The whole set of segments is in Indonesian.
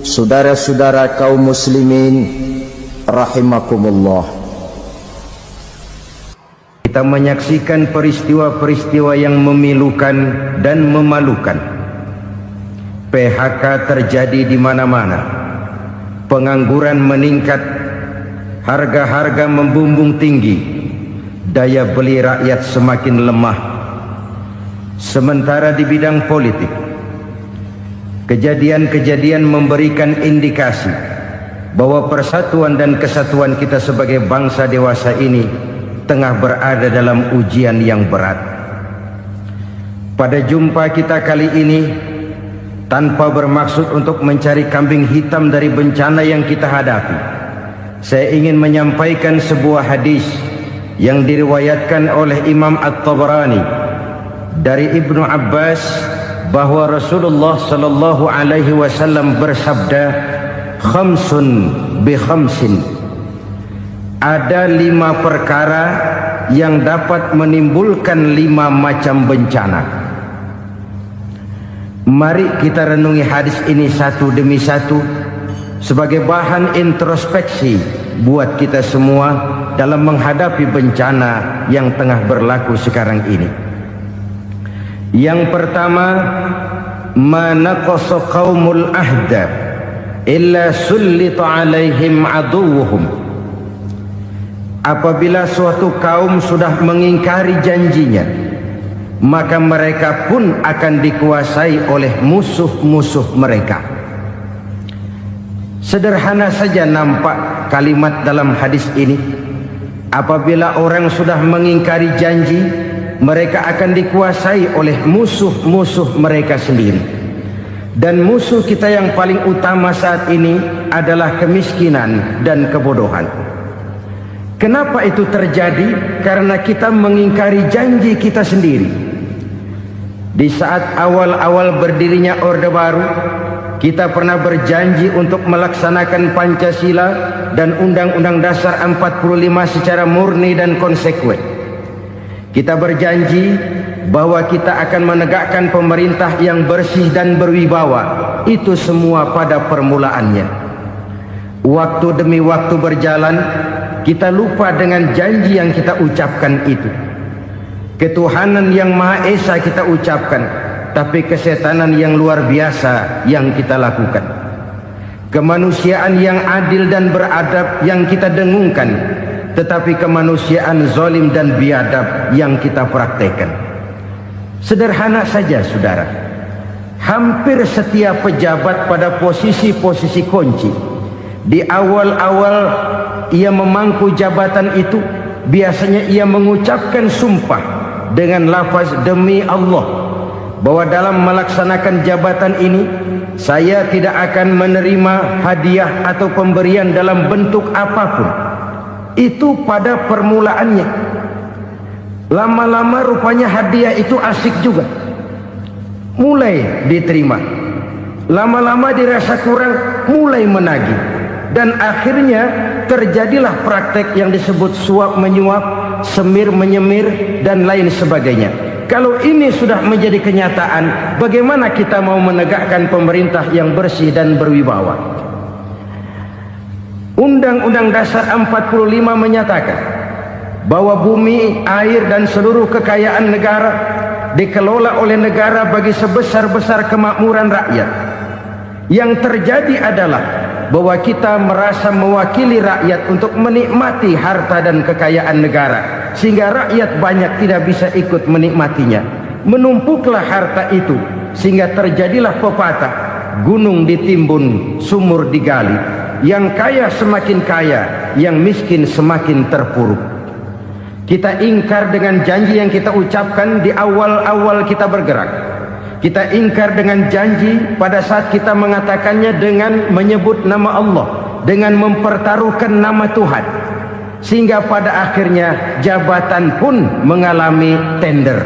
saudara-saudara kaum muslimin rahimakumullah. Kita menyaksikan peristiwa-peristiwa yang memilukan dan memalukan. PHK terjadi di mana-mana. Pengangguran meningkat, harga-harga membumbung tinggi, daya beli rakyat semakin lemah. Sementara di bidang politik, kejadian-kejadian memberikan indikasi bahwa persatuan dan kesatuan kita sebagai bangsa dewasa ini tengah berada dalam ujian yang berat. Pada jumpa kita kali ini, tanpa bermaksud untuk mencari kambing hitam dari bencana yang kita hadapi, saya ingin menyampaikan sebuah hadis yang diriwayatkan oleh Imam At-Tabarani dari Ibnu Abbas bahwa Rasulullah sallallahu alaihi wasallam bersabda, khamsun bi khamsin, ada 5 perkara yang dapat menimbulkan 5 macam bencana. Mari kita renungi hadis ini satu demi satu sebagai bahan introspeksi buat kita semua dalam menghadapi bencana yang tengah berlaku sekarang ini. Yang pertama, ma naqasa qaumul ahda illa sullita alaihim aduwwuhum. Apabila suatu kaum sudah mengingkari janjinya, maka mereka pun akan dikuasai oleh musuh-musuh mereka. Sederhana saja nampak kalimat dalam hadis ini. Apabila orang sudah mengingkari janji, mereka akan dikuasai oleh musuh-musuh mereka sendiri. Dan musuh kita yang paling utama saat ini adalah kemiskinan dan kebodohan. Kenapa itu terjadi? Karena kita mengingkari janji kita sendiri. Di saat awal-awal berdirinya Orde Baru, kita pernah berjanji untuk melaksanakan Pancasila dan Undang-Undang Dasar 45 secara murni dan konsekuen. Kita berjanji bahwa kita akan menegakkan pemerintah yang bersih dan berwibawa. Itu semua pada permulaannya. Waktu demi waktu berjalan, kita lupa dengan janji yang kita ucapkan itu. Ketuhanan yang Maha Esa kita ucapkan, tapi kesetanan yang luar biasa yang kita lakukan. Kemanusiaan yang adil dan beradab yang kita dengungkan, tetapi kemanusiaan zalim dan biadab yang kita praktekkan. Sederhana saja saudara, hampir setiap pejabat pada posisi-posisi kunci, di awal-awal ia memangku jabatan itu, biasanya ia mengucapkan sumpah dengan lafaz demi Allah, bahwa dalam melaksanakan jabatan ini saya tidak akan menerima hadiah atau pemberian dalam bentuk apapun. Itu pada permulaannya. Lama-lama rupanya hadiah itu asik juga, mulai diterima. Lama-lama dirasa kurang, mulai menagih. Dan akhirnya terjadilah praktek yang disebut suap menyuap, semir menyemir, dan lain sebagainya. Kalau ini sudah menjadi kenyataan, bagaimana kita mau menegakkan pemerintah yang bersih dan berwibawa? Undang-Undang Dasar 45 menyatakan bahwa bumi, air, dan seluruh kekayaan negara dikelola oleh negara bagi sebesar-besar kemakmuran rakyat. Yang terjadi adalah bahwa kita merasa mewakili rakyat untuk menikmati harta dan kekayaan negara, sehingga rakyat banyak tidak bisa ikut menikmatinya. Menumpuklah harta itu sehingga terjadilah pepatah, gunung ditimbun, sumur digali. Yang kaya semakin kaya, yang miskin semakin terpuruk. Kita ingkar dengan janji yang kita ucapkan di awal-awal kita bergerak. Kita ingkar dengan janji pada saat kita mengatakannya dengan menyebut nama Allah, dengan mempertaruhkan nama Tuhan. Sehingga pada akhirnya jabatan pun mengalami tender.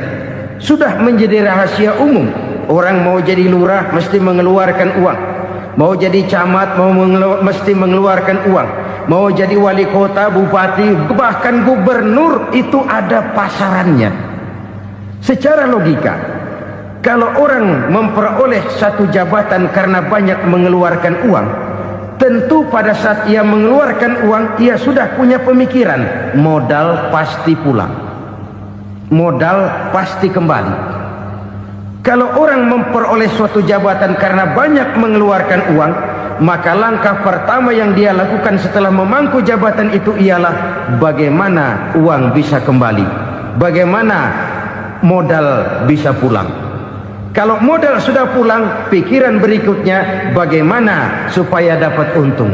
Sudah menjadi rahasia umum, orang mau jadi lurah mesti mengeluarkan uang, mau jadi camat mesti mengeluarkan uang, mau jadi wali kota, bupati, bahkan gubernur, itu ada pasarannya. Secara logika, Kalau orang memperoleh satu jabatan karena banyak mengeluarkan uang, tentu pada saat ia mengeluarkan uang, ia sudah punya pemikiran, modal pasti pulang, modal pasti kembali. Kalau orang memperoleh suatu jabatan karena banyak mengeluarkan uang, maka langkah pertama yang dia lakukan setelah memangku jabatan itu ialah bagaimana uang bisa kembali, bagaimana modal bisa pulang. Kalau modal sudah pulang, pikiran berikutnya bagaimana supaya dapat untung.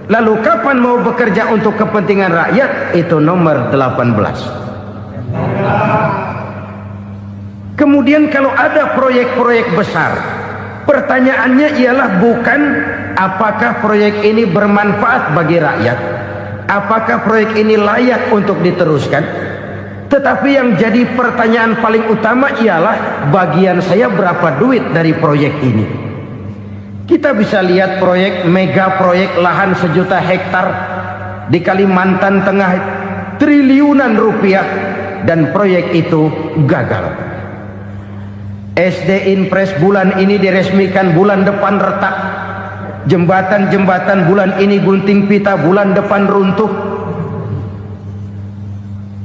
Lalu kapan mau bekerja untuk kepentingan rakyat? Itu nomor 18. Kemudian kalau ada proyek-proyek besar, pertanyaannya ialah bukan apakah proyek ini bermanfaat bagi rakyat, apakah proyek ini layak untuk diteruskan, tetapi yang jadi pertanyaan paling utama ialah bagian saya berapa duit dari proyek ini. Kita bisa lihat proyek, mega proyek lahan 1 juta hektar di Kalimantan Tengah, triliunan rupiah, dan proyek itu gagal. SD Impres bulan ini diresmikan, bulan depan retak. Jembatan-jembatan bulan ini gunting pita, bulan depan runtuh.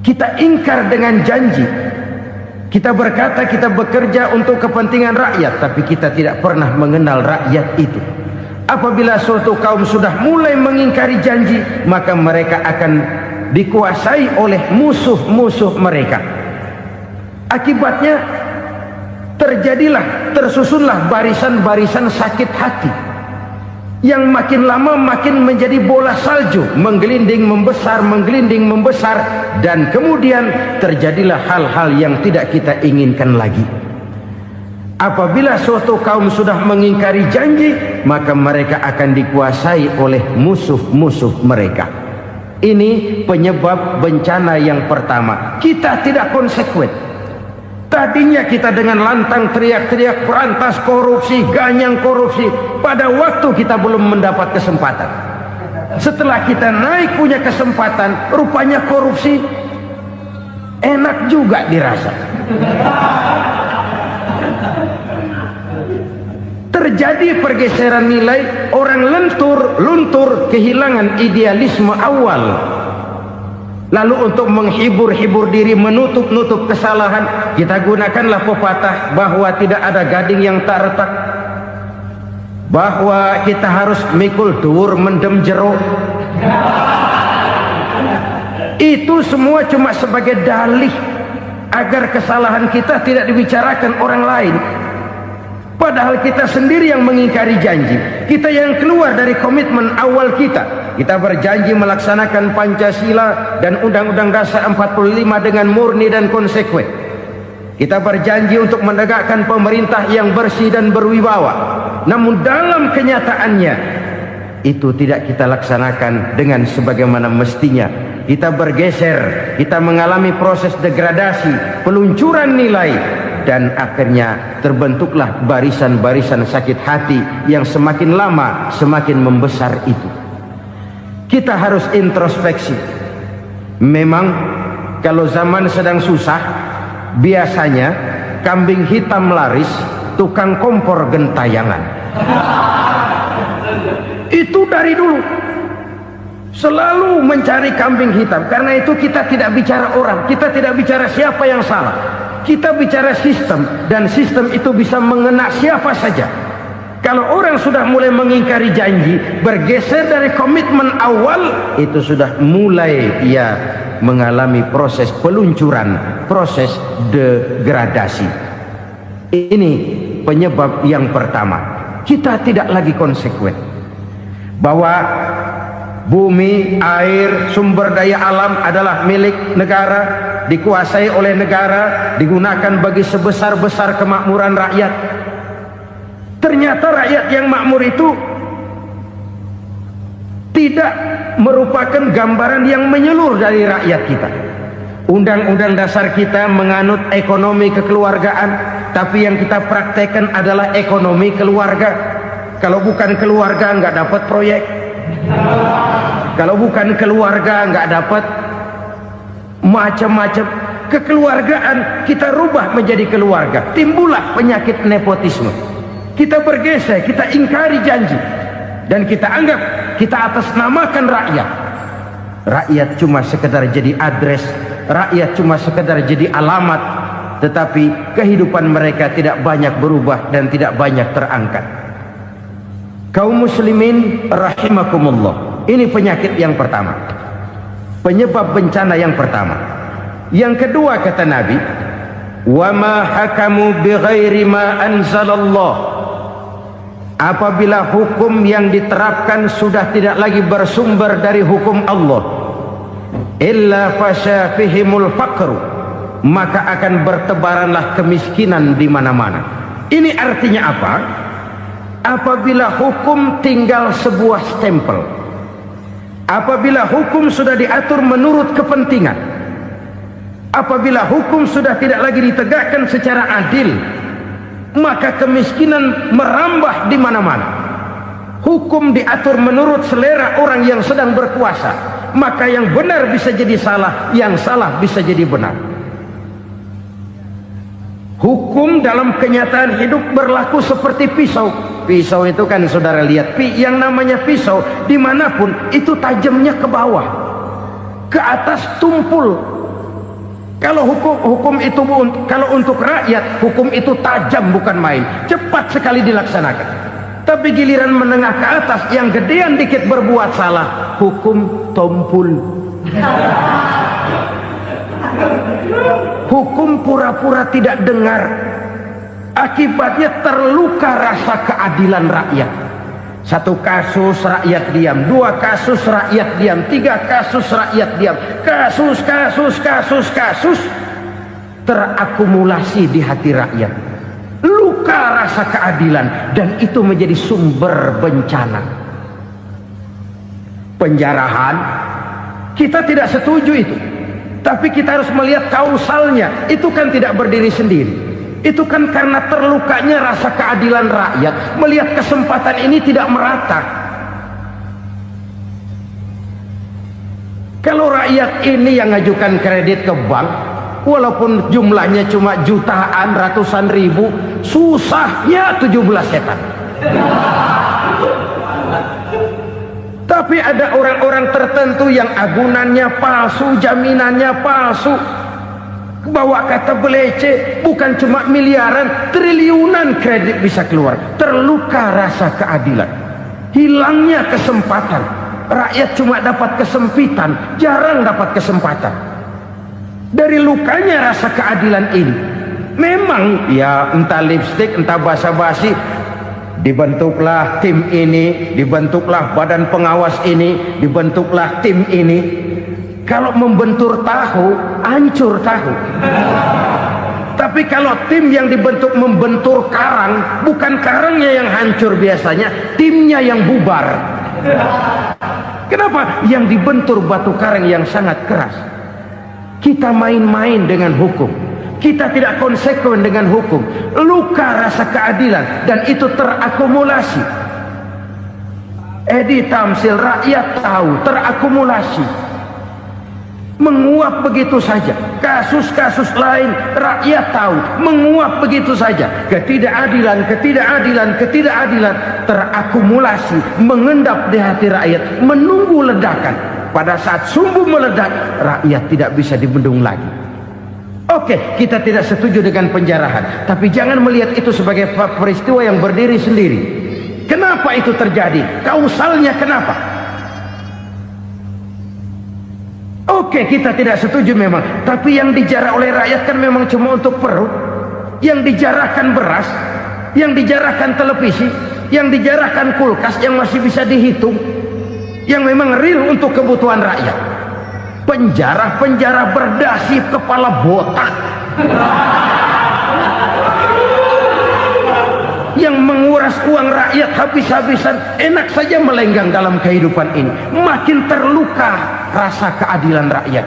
Kita ingkar dengan janji. Kita berkata kita bekerja untuk kepentingan rakyat, tapi kita tidak pernah mengenal rakyat itu. Apabila suatu kaum sudah mulai mengingkari janji, maka mereka akan dikuasai oleh musuh-musuh mereka. Akibatnya tersusunlah barisan-barisan sakit hati yang makin lama makin menjadi bola salju, menggelinding membesar, dan kemudian terjadilah hal-hal yang tidak kita inginkan lagi. Apabila suatu kaum sudah mengingkari janji, maka mereka akan dikuasai oleh musuh-musuh mereka. Ini penyebab bencana yang pertama. Kita tidak konsekuen. Tadinya kita dengan lantang teriak-teriak berantas korupsi, ganyang korupsi. Pada waktu kita belum mendapat kesempatan. Setelah kita naik punya kesempatan, rupanya korupsi enak juga dirasa. Terjadi pergeseran nilai, orang luntur, kehilangan idealisme awal. Lalu untuk menghibur diri, menutup kesalahan, kita gunakanlah pepatah bahwa tidak ada gading yang tak retak, bahwa kita harus mikul dhuwur mendem jero. Itu semua cuma sebagai dalih agar kesalahan kita tidak dibicarakan orang lain. Padahal kita sendiri yang mengingkari janji. Kita yang keluar dari komitmen awal kita. Kita berjanji melaksanakan Pancasila dan Undang-Undang Dasar 45 dengan murni dan konsekuen. Kita berjanji untuk menegakkan pemerintah yang bersih dan berwibawa. Namun dalam kenyataannya itu tidak kita laksanakan dengan sebagaimana mestinya. Kita bergeser, kita mengalami proses degradasi, peluncuran nilai, dan akhirnya terbentuklah barisan-barisan sakit hati yang semakin lama semakin membesar itu. Kita harus introspeksi. Memang kalau zaman sedang susah, biasanya kambing hitam laris, tukang kompor gentayangan. Itu dari dulu selalu mencari kambing hitam. Karena itu kita tidak bicara orang, kita tidak bicara siapa yang salah, kita bicara sistem, dan sistem itu bisa mengena siapa saja. Kalau orang sudah mulai mengingkari janji, bergeser dari komitmen awal, itu sudah mulai ia mengalami proses peluncuran, proses degradasi. Ini penyebab yang pertama. Kita tidak lagi konsekuen bahwa bumi, air, sumber daya alam adalah milik negara, dikuasai oleh negara, digunakan bagi sebesar-besar kemakmuran rakyat. Ternyata rakyat yang makmur itu tidak merupakan gambaran yang menyeluruh dari rakyat kita. Undang-undang dasar kita menganut ekonomi kekeluargaan, tapi yang kita praktekkan adalah ekonomi keluarga. Kalau bukan keluarga nggak dapat proyek. Kalau bukan keluarga nggak dapat macam-macam. kekeluargaan kita rubah menjadi keluarga, timbullah penyakit nepotisme. Kita bergeser, kita ingkari janji, dan kita anggap kita atas namakan rakyat. Rakyat cuma sekedar jadi adres, rakyat cuma sekedar jadi alamat, tetapi kehidupan mereka tidak banyak berubah dan tidak banyak terangkat. Kaum muslimin rahimakumullah, ini penyakit yang pertama, penyebab bencana yang pertama. Yang kedua kata Nabi, wa ma hakamu bighairi ma anzalallah, apabila hukum yang diterapkan sudah tidak lagi bersumber dari hukum Allah, illa fasya fihimul faqru, maka akan bertebaranlah kemiskinan di mana-mana. Ini artinya apa? Apabila hukum tinggal sebuah stempel, apabila hukum sudah diatur menurut kepentingan, apabila hukum sudah tidak lagi ditegakkan secara adil, maka kemiskinan merambah di mana-mana. Hukum diatur menurut selera orang yang sedang berkuasa, maka yang benar bisa jadi salah, yang salah bisa jadi benar. Hukum dalam kenyataan hidup berlaku seperti pisau. Pisau itu kan saudara lihat, yang namanya pisau dimanapun itu tajamnya ke bawah, ke atas tumpul. Kalau hukum itu, kalau untuk rakyat, hukum itu tajam bukan main, cepat sekali dilaksanakan. Tapi giliran menengah ke atas, yang gedean dikit berbuat salah, hukum tumpul. Hukum pura-pura tidak dengar, akibatnya terluka rasa keadilan rakyat. Satu kasus rakyat diam, dua kasus rakyat diam, tiga kasus rakyat diam, kasus terakumulasi di hati rakyat, luka rasa keadilan, dan itu menjadi sumber bencana. Penjarahan kita tidak setuju itu, tapi kita harus melihat kausalnya. Itu kan tidak berdiri sendiri, itu kan karena terlukanya rasa keadilan rakyat, melihat kesempatan ini tidak merata. Kalau rakyat ini yang ngajukan kredit ke bank, walaupun jumlahnya cuma jutaan, ratusan ribu, susahnya 17 setan. Tapi ada orang-orang tertentu yang agunannya palsu, jaminannya palsu, bawa kata belece, bukan cuma miliaran, triliunan kredit bisa keluar. Terluka rasa keadilan, hilangnya kesempatan. Rakyat cuma dapat kesempitan, jarang dapat kesempatan. Dari lukanya rasa keadilan ini, memang ya entah lipstik, entah basa-basi, dibentuklah tim ini, dibentuklah badan pengawas ini, dibentuklah tim ini. Kalau membentur tahu, hancur tahu. Tapi kalau tim yang dibentuk membentur karang, bukan karangnya yang hancur biasanya, timnya yang bubar. Kenapa? Yang dibentur batu karang yang sangat keras. Kita main-main dengan hukum, kita tidak konsekuen dengan hukum, luka rasa keadilan, dan itu terakumulasi. Edi tamsil, rakyat tahu, terakumulasi, menguap begitu saja. Kasus-kasus lain rakyat tahu, menguap begitu saja. Ketidakadilan terakumulasi, mengendap di hati rakyat, menunggu ledakan. Pada saat sumbu meledak, rakyat tidak bisa dibendung lagi. Oke, kita tidak setuju dengan penjarahan, tapi jangan melihat itu sebagai peristiwa yang berdiri sendiri. Kenapa itu terjadi? Kausalnya kenapa? Oke, kita tidak setuju memang, tapi yang dijarah oleh rakyat kan memang cuma untuk perut. Yang dijarahkan beras, yang dijarahkan televisi, yang dijarahkan kulkas yang masih bisa dihitung, yang memang real untuk kebutuhan rakyat. Penjara-penjara berdasi kepala botak yang menguras uang rakyat habis-habisan, enak saja melenggang dalam kehidupan ini. Makin terluka rasa keadilan rakyat.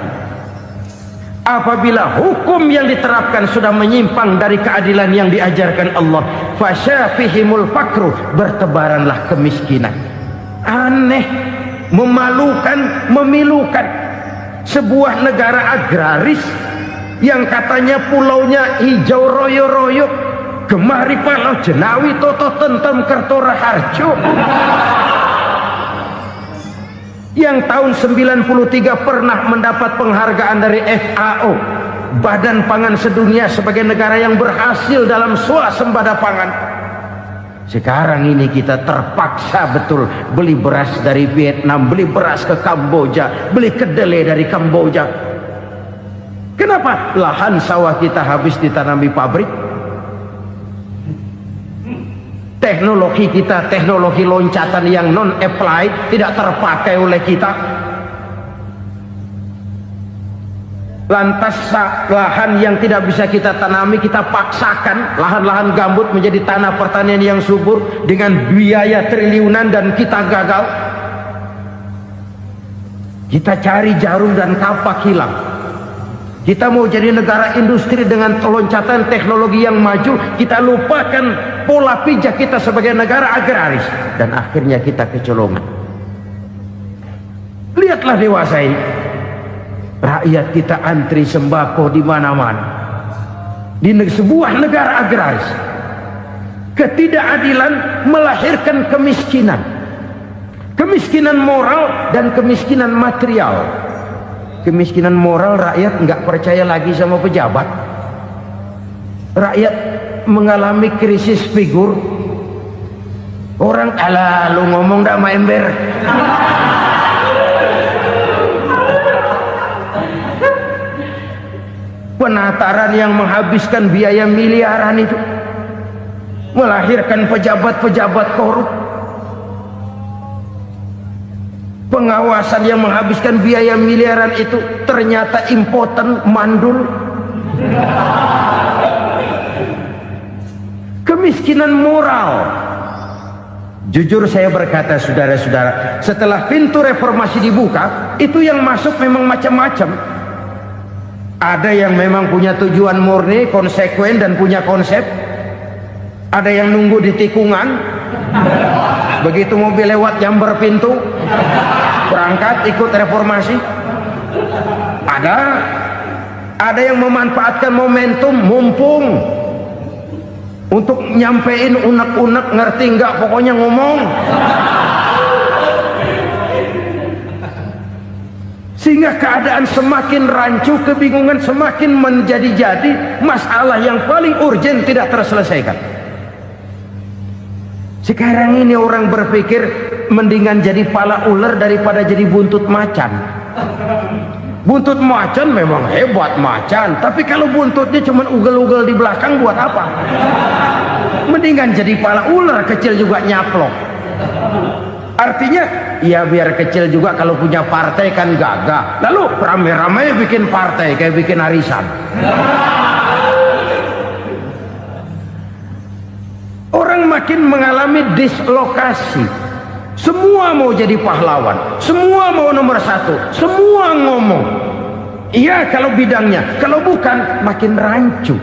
Apabila hukum yang diterapkan sudah menyimpang dari keadilan yang diajarkan Allah, fasyafihimul fakru, bertebaranlah kemiskinan. Aneh, memalukan, memilukan. Sebuah negara agraris yang katanya pulaunya hijau royo-royo, gemari palau jenawi toto tentem kertora harjo, yang tahun 93 pernah mendapat penghargaan dari FAO, Badan Pangan Sedunia, sebagai negara yang berhasil dalam swasembada pangan. Sekarang ini kita terpaksa betul beli beras dari Vietnam, beli beras ke Kamboja, beli kedelai dari Kamboja. Kenapa? Lahan sawah kita habis ditanami pabrik. Teknologi kita, teknologi loncatan yang non-applied, tidak terpakai oleh kita. Lantas lahan yang tidak bisa kita tanami, kita paksakan lahan-lahan gambut menjadi tanah pertanian yang subur dengan biaya triliunan, dan kita gagal. Kita cari jarum dan kapak hilang. Kita mau jadi negara industri dengan loncatan teknologi yang maju, kita lupakan pola pijak kita sebagai negara agraris, dan akhirnya kita kecolongan. Lihatlah dewasa ini, rakyat kita antri sembako di mana-mana. Di sebuah negara agraris, ketidakadilan melahirkan kemiskinan, kemiskinan moral dan kemiskinan material. Kemiskinan moral, rakyat nggak percaya lagi sama pejabat. Rakyat mengalami krisis figur. Orang alah lu ngomong dak ember. Penataran yang menghabiskan biaya miliaran itu melahirkan pejabat-pejabat korup. Pengawasan yang menghabiskan biaya miliaran itu ternyata impoten, mandul. Kemiskinan moral. Jujur saya berkata, saudara-saudara, setelah pintu reformasi dibuka, itu yang masuk memang macam-macam. Ada yang memang punya tujuan murni, konsekuen dan punya konsep. Ada yang nunggu di tikungan, begitu mobil lewat nyamber pintu, berangkat ikut reformasi. Ada yang memanfaatkan momentum, mumpung untuk nyampein unek-unek, ngerti nggak, pokoknya ngomong. Sehingga keadaan semakin rancu, kebingungan semakin menjadi-jadi, masalah yang paling urgen tidak terselesaikan. Sekarang ini orang berpikir mendingan jadi pala ular daripada jadi buntut macan. Buntut macan memang hebat macan, tapi kalau buntutnya cuma ugel-ugel di belakang buat apa? Mendingan jadi pala ular, kecil juga nyaplok. Artinya ya biar kecil juga kalau punya partai kan gagah. Lalu rame-rame bikin partai kayak bikin arisan. Orang makin mengalami dislokasi. Semua mau jadi pahlawan, semua mau nomor satu, semua ngomong iya kalau bidangnya, kalau bukan makin rancu.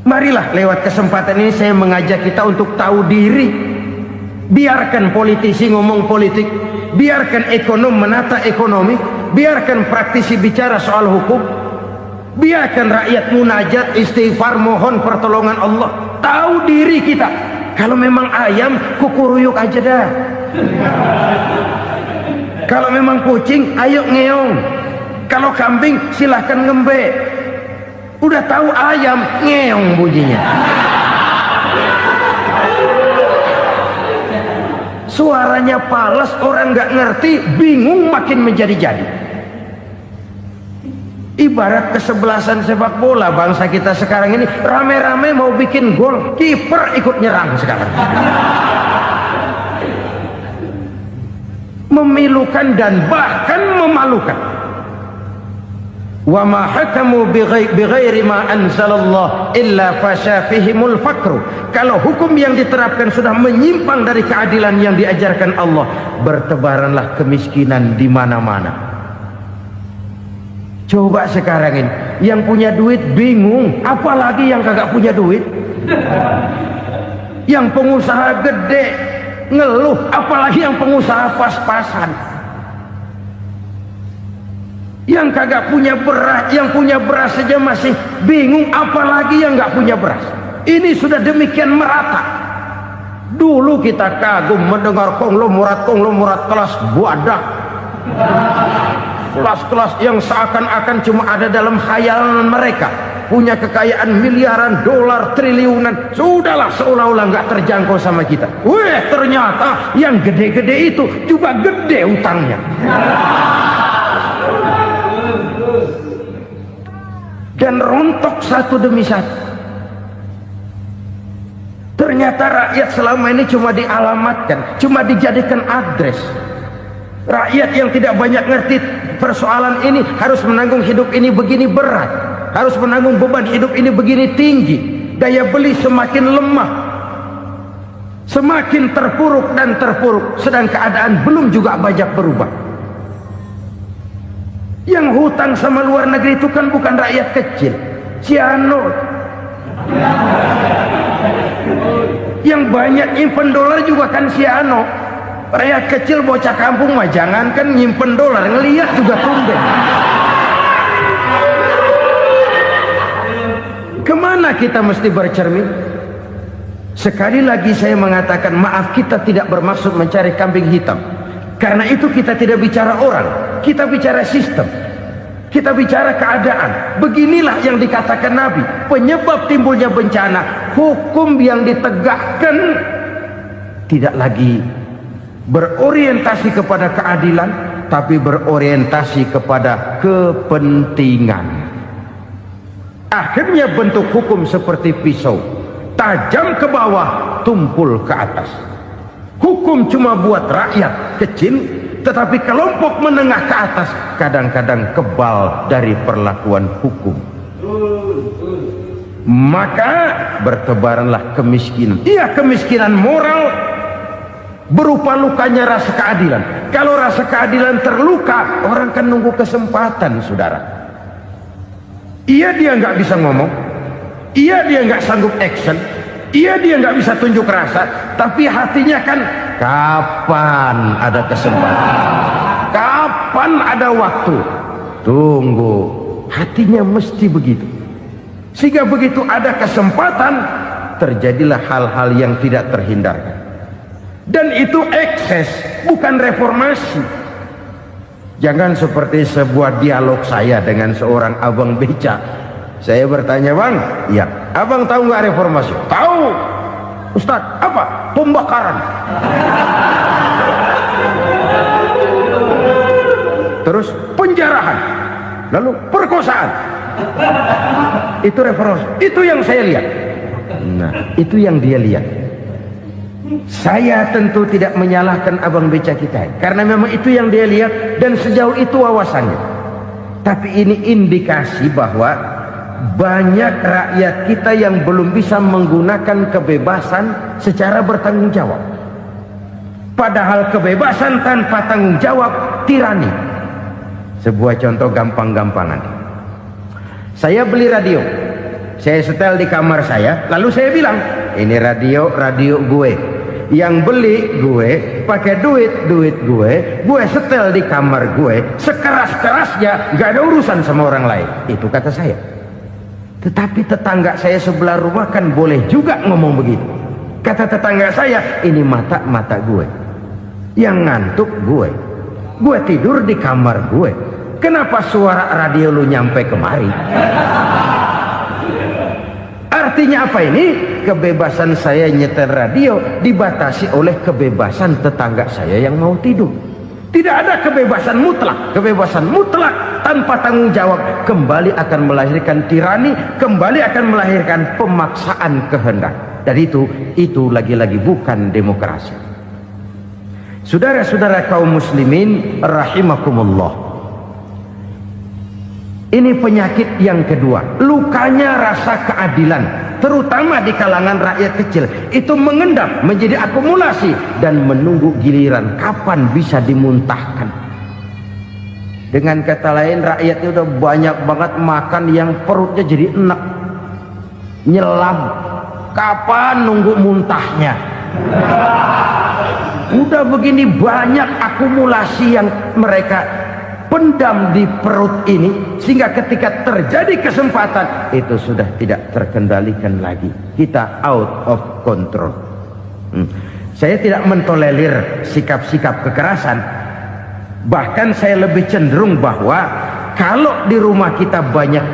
Marilah lewat kesempatan ini saya mengajak kita untuk tahu diri. Biarkan politisi ngomong politik, biarkan ekonom menata ekonomi, biarkan praktisi bicara soal hukum, biarkan rakyat munajat, istighfar, mohon pertolongan Allah. Tahu diri kita. Kalau memang ayam, kukuruyuk aja dah. Kalau memang kucing, ayo ngeong. Kalau kambing, silahkan ngembe. Udah tahu ayam, ngeong bunyinya. Suaranya palas, orang nggak ngerti, bingung, makin menjadi-jadi. Ibarat kesebelasan sepak bola bangsa kita sekarang ini, rame-rame mau bikin gol, kiper ikut nyerang sekarang. Memilukan dan bahkan memalukan. Wa ma hakamu bighairi ma anzalallah illa fasyafihimul fakru. Kalau hukum yang diterapkan sudah menyimpang dari keadilan yang diajarkan Allah, bertebaranlah kemiskinan di mana-mana. Coba sekarang ini yang punya duit bingung, apalagi yang kagak punya duit. Yang pengusaha gede ngeluh, apalagi yang pengusaha pas-pasan. Yang kagak punya beras, yang punya beras saja masih bingung, apalagi yang nggak punya beras. Ini sudah demikian merata. Dulu kita kagum mendengar konglomerat kelas buadak, kelas-kelas yang seakan-akan cuma ada dalam khayalan mereka, punya kekayaan miliaran dolar, triliunan. Sudahlah, seolah-olah nggak terjangkau sama kita. Weh, ternyata yang gede-gede itu juga gede utangnya. Dan rontok satu demi satu. Ternyata rakyat selama ini cuma dialamatkan, cuma dijadikan address. Rakyat yang tidak banyak ngerti persoalan ini harus menanggung hidup ini begini berat, harus menanggung beban hidup ini begini tinggi. Daya beli semakin lemah, semakin terpuruk dan terpuruk, sedang keadaan belum juga banyak berubah. Yang hutang sama luar negeri itu kan bukan rakyat kecil, Ciano. Yang banyak nyimpen dolar juga kan Ciano. Rakyat kecil bocah kampung mah jangankan nyimpen dolar, ngelihat juga tumben. Kemana kita mesti bercermin? Sekali lagi saya mengatakan, maaf, kita tidak bermaksud mencari kambing hitam. Karena itu kita tidak bicara orang, kita bicara sistem, kita bicara keadaan. Beginilah yang dikatakan Nabi, penyebab timbulnya bencana, hukum yang ditegakkan tidak lagi berorientasi kepada keadilan, tapi berorientasi kepada kepentingan. Akhirnya bentuk hukum seperti pisau, tajam ke bawah, tumpul ke atas. Hukum cuma buat rakyat kecil, tetapi kelompok menengah ke atas kadang-kadang kebal dari perlakuan hukum. Maka bertebaranlah kemiskinan. Iya, kemiskinan moral berupa lukanya rasa keadilan. Kalau rasa keadilan terluka, orang kan nunggu kesempatan, saudara. Iya, dia nggak bisa ngomong, iya, dia nggak sanggup action, iya, dia nggak bisa tunjuk rasa, tapi hatinya kan, kapan ada kesempatan, kapan ada waktu, tunggu. Hatinya mesti begitu. Sehingga begitu ada kesempatan, terjadilah hal-hal yang tidak terhindarkan. Dan itu ekses, bukan reformasi. Jangan seperti sebuah dialog saya dengan seorang abang beca. Saya bertanya, bang, ya, abang tahu nggak reformasi? Tahu. Ustadz, apa? Pembakaran. Terus penjarahan. Lalu perkosaan. Itu reformasi. Itu yang saya lihat. Nah, itu yang dia lihat. Saya tentu tidak menyalahkan abang beca kita, karena memang itu yang dia lihat dan sejauh itu wawasannya. Tapi ini indikasi bahwa banyak rakyat kita yang belum bisa menggunakan kebebasan secara bertanggung jawab. Padahal kebebasan tanpa tanggung jawab tirani. Sebuah contoh gampang-gampangan. Saya beli radio, saya setel di kamar saya, lalu saya bilang, ini radio gue. Yang beli gue, pakai duit gue setel di kamar gue, sekeras-kerasnya, gak ada urusan sama orang lain. Itu kata saya. Tetapi tetangga saya sebelah rumah kan boleh juga ngomong begitu. Kata tetangga saya, ini mata gue, yang ngantuk gue tidur di kamar gue, kenapa suara radio lu nyampe kemari? Artinya apa ini? Kebebasan saya nyetel radio dibatasi oleh kebebasan tetangga saya yang mau tidur. Tidak ada kebebasan mutlak. Kebebasan mutlak tanpa tanggung jawab kembali akan melahirkan tirani, kembali akan melahirkan pemaksaan kehendak. Dan itu lagi-lagi bukan demokrasi. Saudara-saudara kaum muslimin rahimakumullah. Ini penyakit yang kedua, lukanya rasa keadilan, terutama di kalangan rakyat kecil. Itu mengendap menjadi akumulasi dan menunggu giliran kapan bisa dimuntahkan. Dengan kata lain, rakyatnya udah banyak banget makan yang perutnya jadi enak, nyelam. Kapan nunggu muntahnya? Udah begini banyak akumulasi yang mereka pendam di perut ini, sehingga ketika terjadi kesempatan itu sudah tidak terkendalikan lagi, kita out of control. Saya tidak mentolerir sikap-sikap kekerasan, bahkan saya lebih cenderung bahwa kalau di rumah kita banyak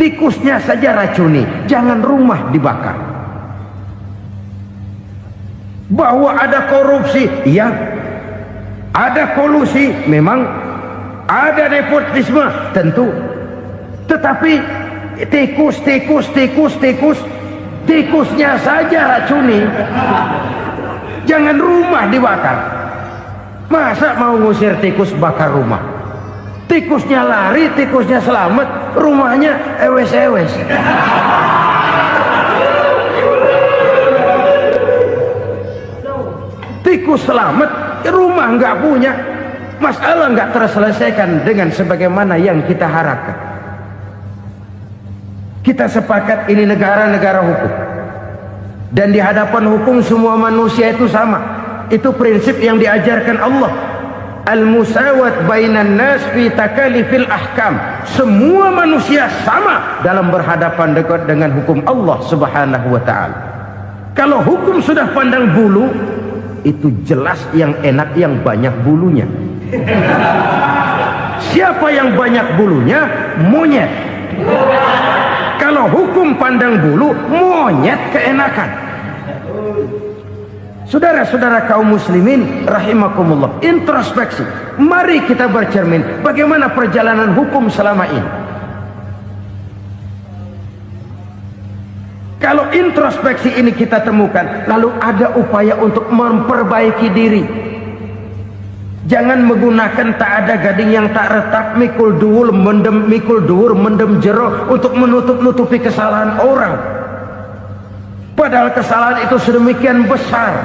tikusnya saja racuni, jangan rumah dibakar. Bahwa ada korupsi, ya, ada kolusi, memang ada nepotisme, tentu. Tetapi tikusnya saja racuni, jangan rumah dibakar. Masa mau ngusir tikus bakar rumah? Tikusnya lari, tikusnya selamat, rumahnya ewes-ewes. Tikus selamat, rumah nggak punya, masalah nggak terselesaikan dengan sebagaimana yang kita harapkan. Kita sepakat ini negara hukum, dan di hadapan hukum semua manusia itu sama. Itu prinsip yang diajarkan Allah. Al-musawat bainan nas fi takalifil ahkam. Semua manusia sama dalam berhadapan dengan hukum Allah Subhanahu wa ta'ala. Kalau hukum sudah pandang bulu, itu jelas yang enak yang banyak bulunya. Siapa yang banyak bulunya? Monyet. Kalau hukum pandang bulu, monyet keenakan. Saudara-saudara kaum muslimin rahimakumullah, introspeksi. Mari kita bercermin bagaimana perjalanan hukum selama ini. Kalau introspeksi ini kita temukan, lalu ada upaya untuk memperbaiki diri. Jangan menggunakan tak ada gading yang tak retak, mikul duwur mendem jero untuk menutup-nutupi kesalahan orang. Padahal kesalahan itu sedemikian besar.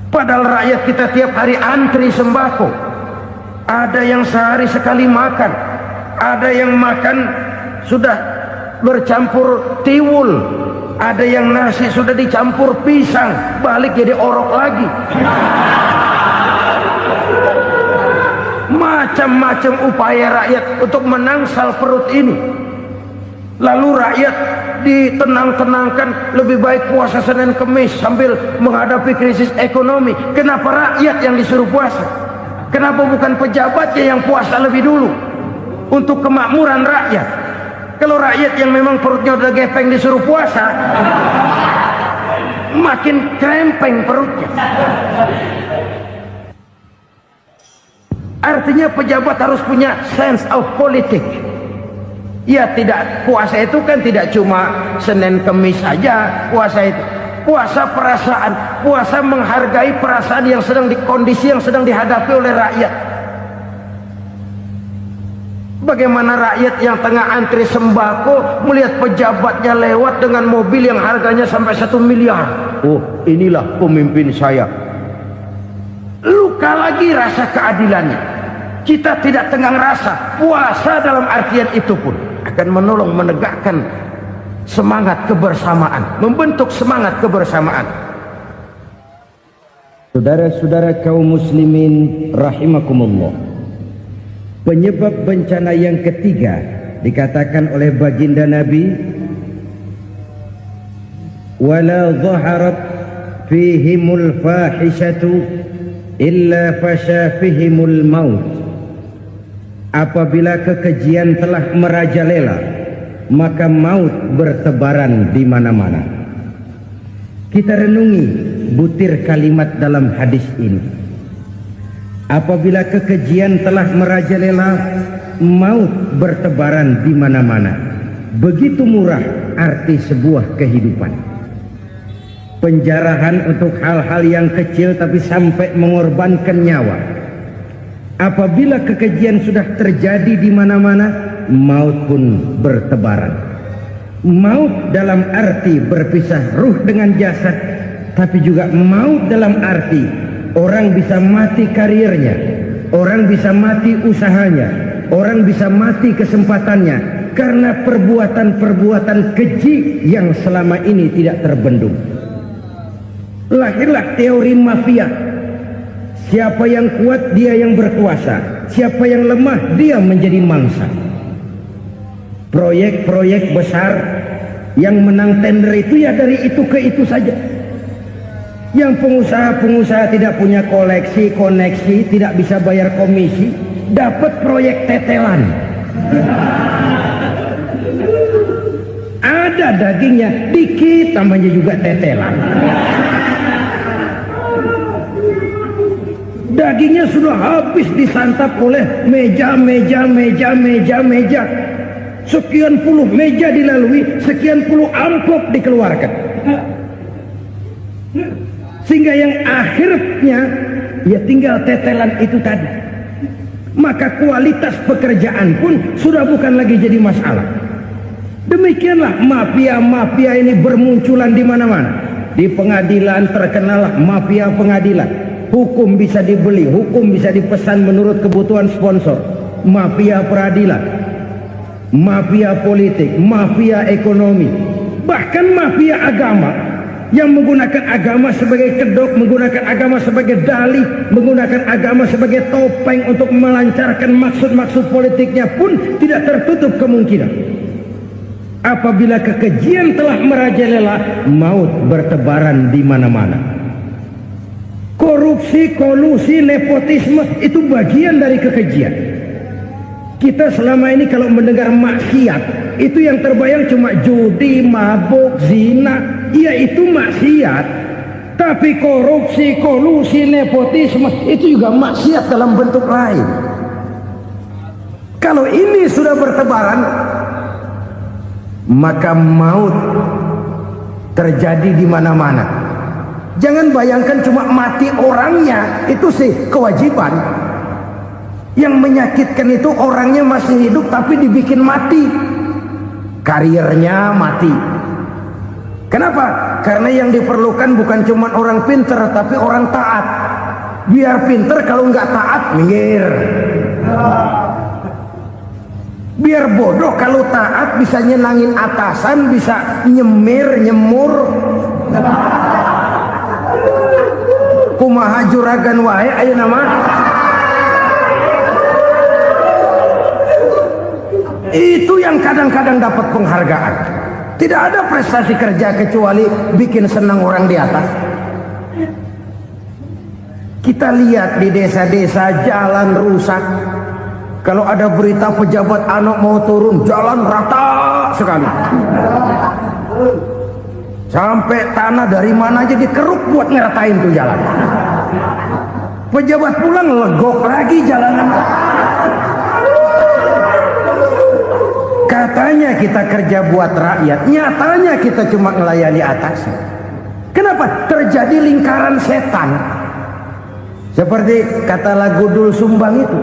Padahal rakyat kita tiap hari antri sembako. Ada yang sehari sekali makan, ada yang makan sudah bercampur tiwul, ada yang nasi sudah dicampur pisang, balik jadi orok lagi. Macam-macam upaya rakyat untuk menangsal perut ini. Lalu rakyat ditenang-tenangkan, lebih baik puasa Senin Kemis sambil menghadapi krisis ekonomi. Kenapa rakyat yang disuruh puasa? Kenapa bukan pejabatnya yang puasa lebih dulu untuk kemakmuran rakyat? Kalau rakyat yang memang perutnya udah gepeng disuruh puasa, makin krempeng perutnya. Artinya pejabat harus punya sense of politics. Ya, tidak, puasa itu kan tidak cuma Senin Kemis saja. Puasa itu puasa perasaan, puasa menghargai perasaan yang sedang kondisi yang sedang dihadapi oleh rakyat. Bagaimana rakyat yang tengah antri sembako melihat pejabatnya lewat dengan mobil yang harganya sampai 1 miliar. Oh, inilah pemimpin saya. Luka lagi rasa keadilannya. Kita tidak tenggang rasa. Puasa dalam artian itu pun akan menolong menegakkan semangat kebersamaan, membentuk semangat kebersamaan. Saudara-saudara kaum muslimin rahimakumullah, penyebab bencana yang ketiga dikatakan oleh baginda Nabi, wala dhaharat fihimul fahishatu illa fasha fihimul maut. Apabila kekejian telah merajalela, maka maut bertebaran di mana-mana. Kita renungi butir kalimat dalam hadis ini. Apabila kekejian telah merajalela, maut bertebaran di mana-mana. Begitu murah arti sebuah kehidupan. Penjarahan untuk hal-hal yang kecil tapi sampai mengorbankan nyawa. Apabila kekejian sudah terjadi di mana-mana, maut pun bertebaran. Maut dalam arti berpisah ruh dengan jasad, tapi juga maut dalam arti orang bisa mati karirnya, orang bisa mati usahanya, orang bisa mati kesempatannya karena perbuatan-perbuatan keji yang selama ini tidak terbendung. Lahirlah teori mafia. Siapa yang kuat dia yang berkuasa, Siapa yang lemah, dia menjadi mangsa. Proyek-proyek besar yang menang tender itu ya dari itu ke itu saja. Yang pengusaha-pengusaha tidak punya koleksi, koneksi, tidak bisa bayar komisi, dapat proyek tetelan. Ada dagingnya, dikit tambahnya juga tetelan. Dagingnya sudah habis disantap oleh meja. Sekian puluh meja dilalui, sekian puluh amplop dikeluarkan. Sehingga yang akhirnya ya tinggal tetelan itu tadi. Maka kualitas pekerjaan pun sudah bukan lagi jadi masalah. Demikianlah mafia-mafia ini bermunculan di mana-mana. Di pengadilan terkenal mafia pengadilan. Hukum bisa dibeli, hukum bisa dipesan menurut kebutuhan sponsor. Mafia peradilan, mafia politik, mafia ekonomi, bahkan mafia agama yang menggunakan agama sebagai kedok, menggunakan agama sebagai dalih, menggunakan agama sebagai topeng untuk melancarkan maksud-maksud politiknya pun tidak tertutup kemungkinan. Apabila kekejian telah merajalela, maut bertebaran di mana-mana. Korupsi, kolusi, nepotisme itu bagian dari kekejian. Kita selama ini kalau mendengar maksiat, itu yang terbayang cuma judi, mabuk, zina. Ya itu maksiat. Tapi korupsi, kolusi, nepotisme itu juga maksiat dalam bentuk lain. Kalau ini sudah bertebaran, maka maut terjadi di mana-mana. Jangan bayangkan cuma mati orangnya, itu sih kewajiban. Yang menyakitkan itu orangnya masih hidup tapi dibikin mati, karirnya mati. Kenapa? Karena yang diperlukan bukan cuma orang pinter tapi orang taat. Biar pinter, kalau nggak taat minggir. Biar bodoh, kalau taat bisa nyenangin atasan, bisa nyemur. Kumaha juragan wae ayeuna mah. Itu yang kadang-kadang dapat penghargaan. Tidak ada prestasi kerja kecuali bikin senang orang di atas. Kita lihat di desa-desa jalan rusak. Kalau ada berita pejabat anak mau turun, jalan rata sekali. Sampai tanah dari mana aja dikeruk buat ngeratain tuh jalan. Pejabat pulang legok lagi jalanan. Katanya kita kerja buat rakyat, nyatanya kita cuma melayani atas. Kenapa? Terjadi lingkaran setan. Seperti kata lagu Dul Sumbang itu.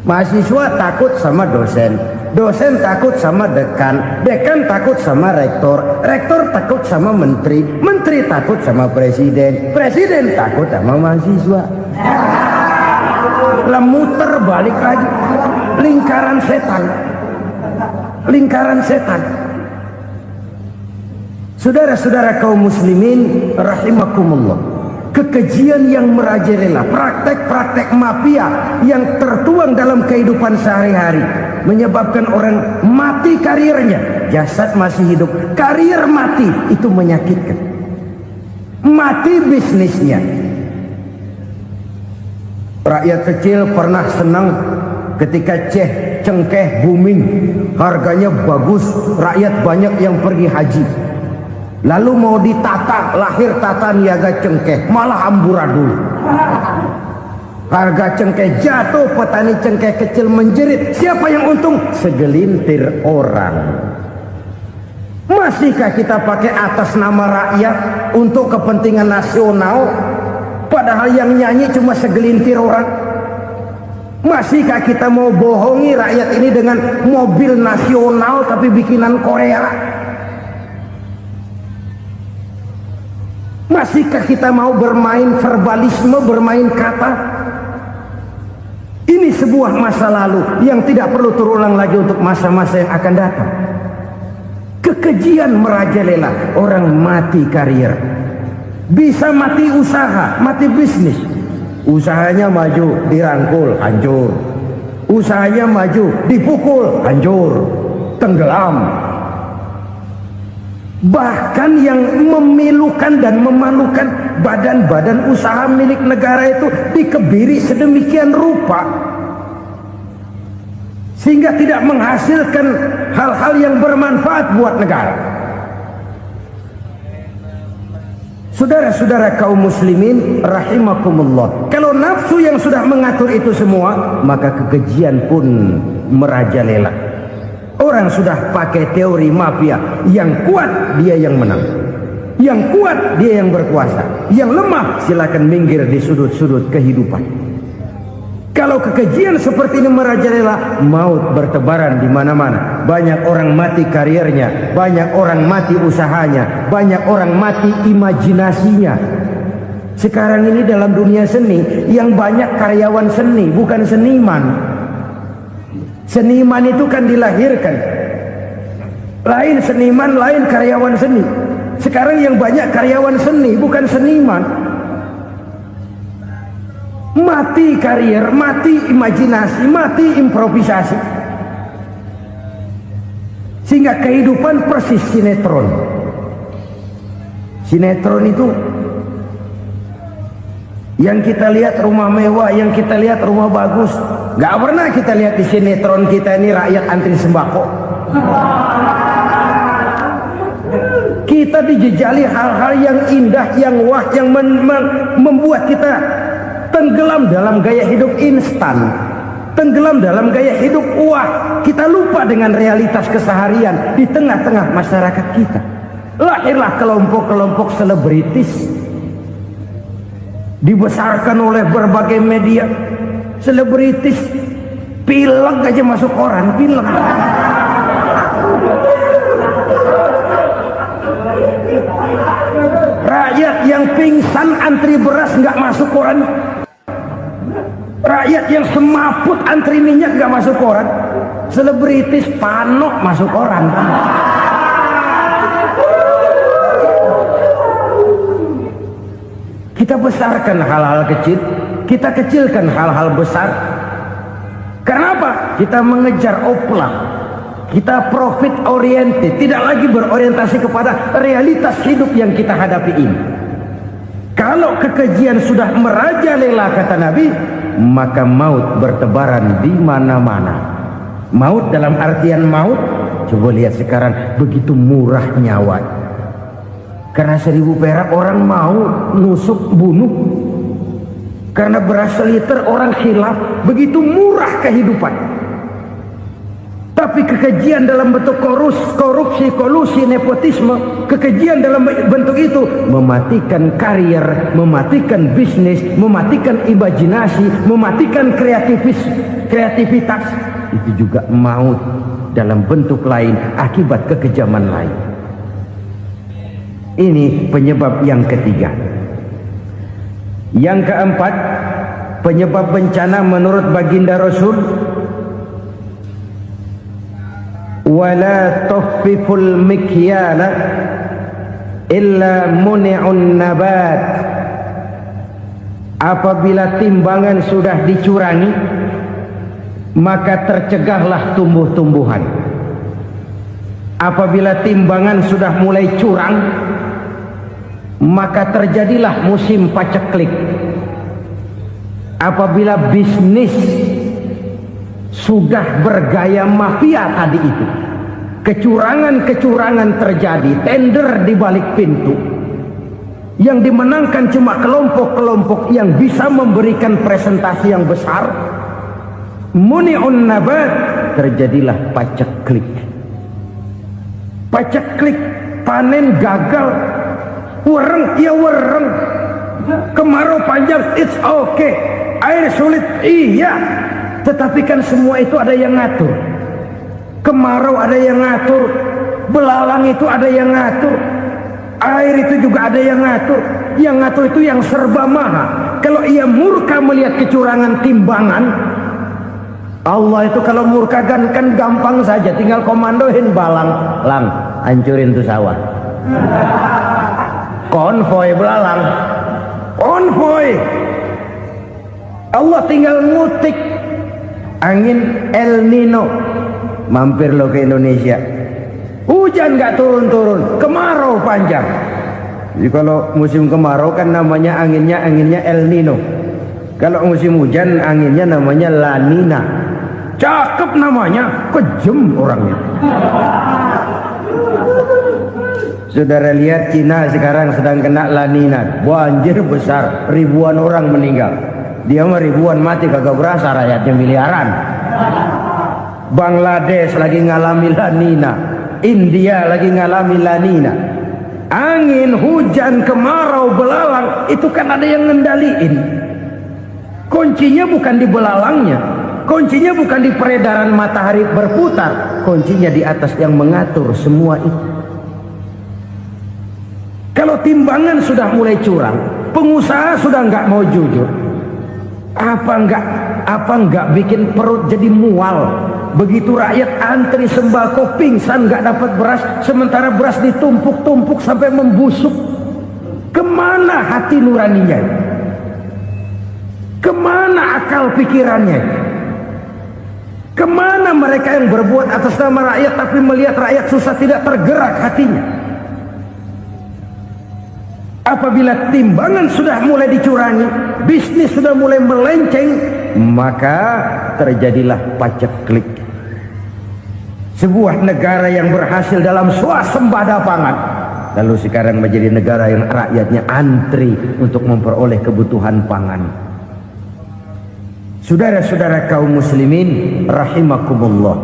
Mahasiswa takut sama dosen, dosen takut sama dekan, dekan takut sama rektor, rektor takut sama menteri, menteri takut sama presiden, presiden takut sama mahasiswa. Muter balik lagi, lingkaran setan, lingkaran setan. Saudara-saudara kaum muslimin rahimakumullah, kekejian yang merajalela, praktek-praktek mafia yang tertuang dalam kehidupan sehari-hari menyebabkan orang mati karirnya, jasad masih hidup, karir mati, itu menyakitkan. Mati bisnisnya. Rakyat kecil pernah senang ketika cengkeh booming, harganya bagus, rakyat banyak yang pergi haji. Lalu mau ditata, lahir tata niaga cengkeh, malah amburadul. Harga cengkeh jatuh, petani cengkeh kecil menjerit. Siapa yang untung? Segelintir orang. Masihkah kita pakai atas nama rakyat untuk kepentingan nasional, padahal yang nyanyi cuma segelintir orang? Masihkah kita mau bohongi rakyat ini dengan mobil nasional tapi bikinan Korea? Masihkah kita mau bermain verbalisme, bermain kata? Ini sebuah masa lalu yang tidak perlu terulang lagi untuk masa-masa yang akan datang. Kekejian merajalela, orang mati karir, bisa mati usaha, mati bisnis. Usahanya maju, dirangkul, hancur. Usahanya maju, dipukul, hancur, tenggelam. Bahkan yang memilukan dan memalukan badan-badan usaha milik negara itu dikebiri sedemikian rupa sehingga tidak menghasilkan hal-hal yang bermanfaat buat negara. Saudara-saudara kaum muslimin rahimakumullah, kalau nafsu yang sudah mengatur itu semua, maka kekejian pun merajalela. Orang sudah pakai teori mafia, yang kuat dia yang menang, yang kuat dia yang berkuasa, yang lemah silakan minggir di sudut-sudut kehidupan. Kalau kekejian seperti ini merajalela, maut bertebaran di mana-mana. Banyak orang mati karirnya, banyak orang mati usahanya, banyak orang mati imajinasinya. Sekarang ini dalam dunia seni, yang banyak karyawan seni, bukan seniman. Seniman itu kan dilahirkan, lain seniman, lain karyawan seni. Sekarang yang banyak karyawan seni, bukan seniman. Mati karier, mati imajinasi, mati improvisasi, sehingga kehidupan persis sinetron. Sinetron itu yang kita lihat rumah mewah, yang kita lihat rumah bagus, nggak pernah kita lihat di sinetron kita ini rakyat antri sembako. Kita dijejali hal-hal yang indah, yang wah, yang membuat kita tenggelam dalam gaya hidup instan, tenggelam dalam gaya hidup wah. Kita lupa dengan realitas keseharian di tengah-tengah masyarakat kita. Lahirlah kelompok-kelompok selebritis, dibesarkan oleh berbagai media. Selebritis pilek aja masuk koran, pilek. Rakyat yang pingsan antri beras nggak masuk koran. Rakyat yang semaput antri minyak nggak masuk koran. Selebritis panok masuk koran. Kita besarkan hal-hal kecil, kita kecilkan hal-hal besar. Kenapa? Kita mengejar oplah, kita profit oriented, tidak lagi berorientasi kepada realitas hidup yang kita hadapi ini. Kalau kekejian sudah merajalela, kata Nabi, maka maut bertebaran di mana-mana. Maut dalam artian maut, coba lihat sekarang begitu murah nyawa. Karena 1000 perak orang mau nusuk bunuh. Karena beras seliter orang khilaf, begitu murah kehidupan. Tapi kekejian dalam bentuk korupsi, kolusi, nepotisme, kekejian dalam bentuk itu mematikan karier, mematikan bisnis, mematikan imajinasi, mematikan kreativitas. Itu juga maut dalam bentuk lain akibat kekejaman lain. Ini penyebab yang ketiga. Yang keempat, penyebab bencana menurut baginda Rasul, wala tukhfiful mikyala illa muni'un nabat. Apabila timbangan sudah dicurangi, maka tercegahlah tumbuh-tumbuhan. Apabila timbangan sudah mulai curang, maka terjadilah musim paceklik. Apabila bisnis sudah bergaya mafia tadi itu, kecurangan-kecurangan terjadi, tender di balik pintu, yang dimenangkan cuma kelompok-kelompok yang bisa memberikan presentasi yang besar, muni'un nabat, terjadilah paceklik. Paceklik, panen gagal, wereng ya wereng, kemarau panjang, it's okay, air sulit, iya. Tetapi kan semua itu ada yang ngatur. Kemarau ada yang ngatur, belalang itu ada yang ngatur, air itu juga ada yang ngatur. Yang ngatur itu yang serba maha. Kalau ia murka melihat kecurangan timbangan, Allah itu kalau murka kan gampang saja, tinggal komandoin balang, lang, hancurin tuh sawah. Konvoy belalang, konvoy. Allah tinggal ngutik angin El Nino. Mampir lo ke Indonesia, hujan nggak turun-turun, kemarau panjang. Jadi kalau musim kemarau kan namanya anginnya El Nino. Kalau musim hujan anginnya namanya La Nina. Cakep namanya, kejem orangnya. Saudara lihat Cina sekarang sedang kena La Nina, banjir besar, ribuan orang meninggal. Dia mah ribuan mati kagak berasa, rakyatnya miliaran. Bangladesh lagi ngalami La Nina, India lagi ngalami La Nina. Angin, hujan, kemarau, belalang itu kan ada yang ngendaliin. Kuncinya bukan di belalangnya, kuncinya bukan di peredaran matahari berputar, kuncinya di atas yang mengatur semua itu. Kalau timbangan sudah mulai curang, pengusaha sudah nggak mau jujur, apa nggak bikin perut jadi mual. Begitu rakyat antri sembako pingsan nggak dapat beras, sementara beras ditumpuk-tumpuk sampai membusuk. Kemana hati nuraninya? Kemana akal pikirannya? Kemana mereka yang berbuat atas nama rakyat tapi melihat rakyat susah tidak tergerak hatinya? Apabila timbangan sudah mulai dicurangi, bisnis sudah mulai melenceng, maka terjadilah paceklik. Sebuah negara yang berhasil dalam swasembada pangan, lalu sekarang menjadi negara yang rakyatnya antri untuk memperoleh kebutuhan pangan. Saudara-saudara kaum muslimin rahimakumullah,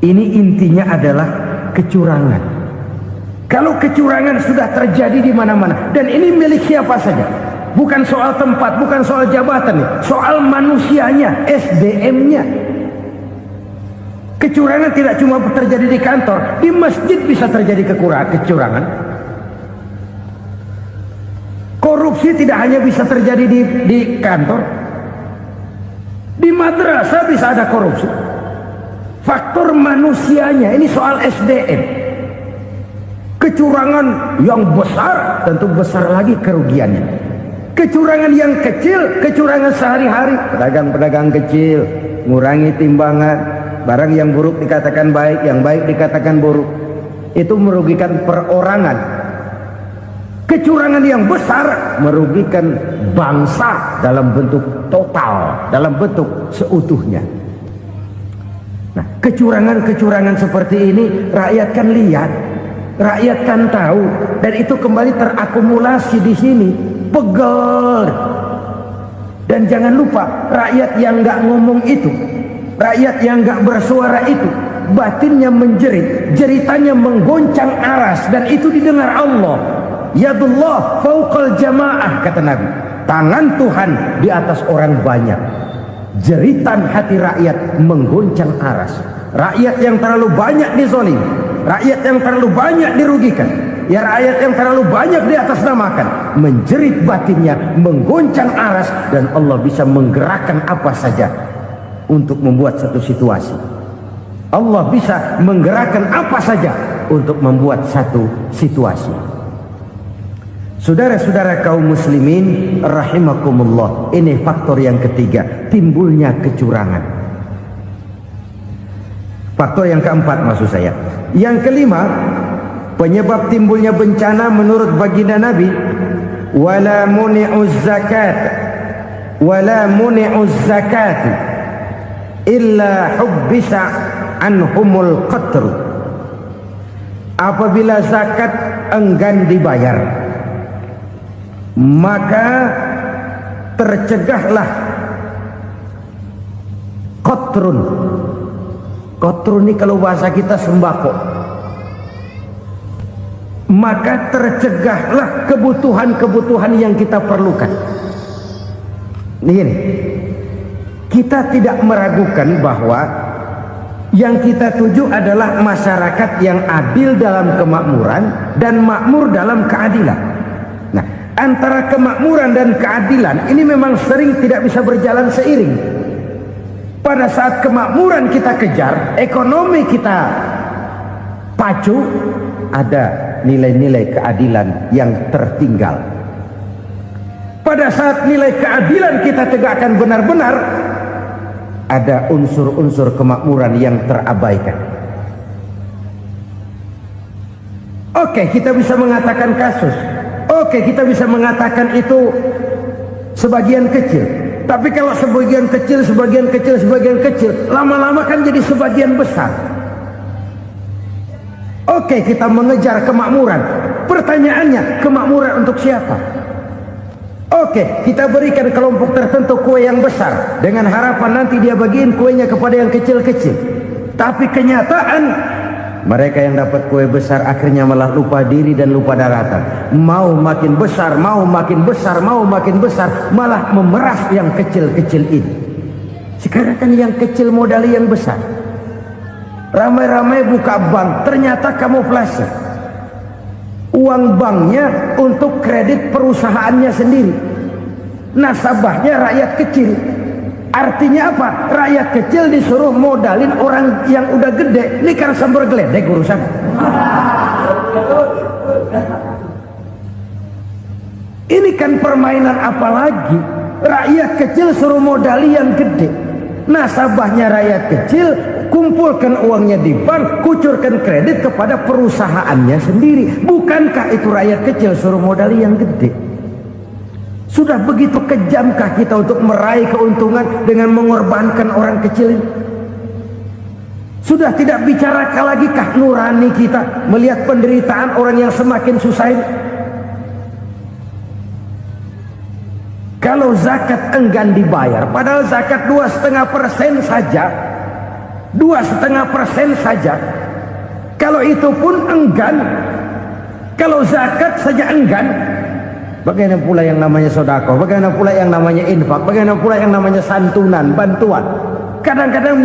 ini intinya adalah kecurangan. Kalau kecurangan sudah terjadi di mana-mana, dan ini milik siapa saja, bukan soal tempat, bukan soal jabatan, soal manusianya, SDM-nya. Kecurangan tidak cuma terjadi di kantor, di masjid bisa terjadi kecurangan. Korupsi tidak hanya bisa terjadi di kantor, di madrasah bisa ada korupsi. Faktor manusianya, ini soal SDM. Kecurangan yang besar, tentu besar lagi kerugiannya. Kecurangan yang kecil, kecurangan sehari-hari, pedagang-pedagang kecil ngurangi timbangan, barang yang buruk dikatakan baik, yang baik dikatakan buruk, itu merugikan perorangan. Kecurangan yang besar merugikan bangsa dalam bentuk total, dalam bentuk seutuhnya. Nah, kecurangan-kecurangan seperti ini rakyat kan lihat, rakyat kan tahu, dan itu kembali terakumulasi di sini, pegel. Dan jangan lupa, rakyat yang nggak ngomong itu, rakyat yang nggak bersuara itu, batinnya menjerit, jeritannya menggoncang aras, dan itu didengar Allah. Yadullah fauqal jamaah, kata Nabi, tangan Tuhan di atas orang banyak. Jeritan hati rakyat menggoncang aras. Rakyat yang terlalu banyak dizolim, rakyat yang terlalu banyak dirugikan, ya rakyat yang terlalu banyak di atas namakan, menjerit batinnya, menggoncang aras, dan Allah bisa menggerakkan apa saja untuk membuat satu situasi. Allah bisa menggerakkan apa saja untuk membuat satu situasi. Saudara-saudara kaum muslimin rahimakumullah, ini faktor yang ketiga, timbulnya kecurangan. Faktor yang keempat maksud saya. Yang kelima, penyebab timbulnya bencana menurut baginda Nabi, wala muni'uz zakat wala muni'uz zakat illa hubbisa anhumul qatr. Apabila zakat enggan dibayar, maka tercegahlah qatrun. Qatrun ini kalau bahasa kita sembako. Maka tercegahlah kebutuhan-kebutuhan yang kita perlukan. Ini, kita tidak meragukan bahwa yang kita tuju adalah masyarakat yang adil dalam kemakmuran dan makmur dalam keadilan. Nah, antara kemakmuran dan keadilan ini memang sering tidak bisa berjalan seiring. Pada saat kemakmuran kita kejar, ekonomi kita pacu, ada nilai-nilai keadilan yang tertinggal. Pada pada saat nilai keadilan kita tegakkan benar-benar, ada unsur-unsur kemakmuran yang terabaikan. Oke, kita bisa mengatakan kasus. Oke, kita bisa mengatakan itu sebagian kecil. Tapi kalau sebagian kecil, lama-lama kan jadi sebagian besar. Oke, kita mengejar kemakmuran. Pertanyaannya, kemakmuran untuk siapa? Oke, kita berikan kelompok tertentu kue yang besar dengan harapan nanti dia bagiin kuenya kepada yang kecil-kecil. Tapi kenyataan, mereka yang dapat kue besar akhirnya malah lupa diri dan lupa daratan. Mau makin besar, malah memeras yang kecil-kecil ini. Sekarang kan yang kecil modali yang besar. Ramai-ramai buka bank, ternyata kamuflase. Uang banknya untuk kredit perusahaannya sendiri. Nasabahnya rakyat kecil. Artinya apa? Rakyat kecil disuruh modalin orang yang udah gede. Ini kan sumber geledek urusan. Ini kan permainan apa lagi? Rakyat kecil suruh modali yang gede. Nasabahnya rakyat kecil, kumpulkan uangnya di bank, kucurkan kredit kepada perusahaannya sendiri. Bukankah itu rakyat kecil suruh modali yang gede? Sudah begitu kejamkah kita untuk meraih keuntungan dengan mengorbankan orang kecil ini? Sudah tidak bicara lagi kah nurani kita melihat penderitaan orang yang semakin susah ini? Kalau zakat enggan dibayar, padahal zakat 2,5% saja, 2,5% saja. Kalau itu pun enggan, kalau zakat saja enggan, bagaimana pula yang namanya sodako, bagaimana pula yang namanya infak, bagaimana pula yang namanya santunan, bantuan. Kadang-kadang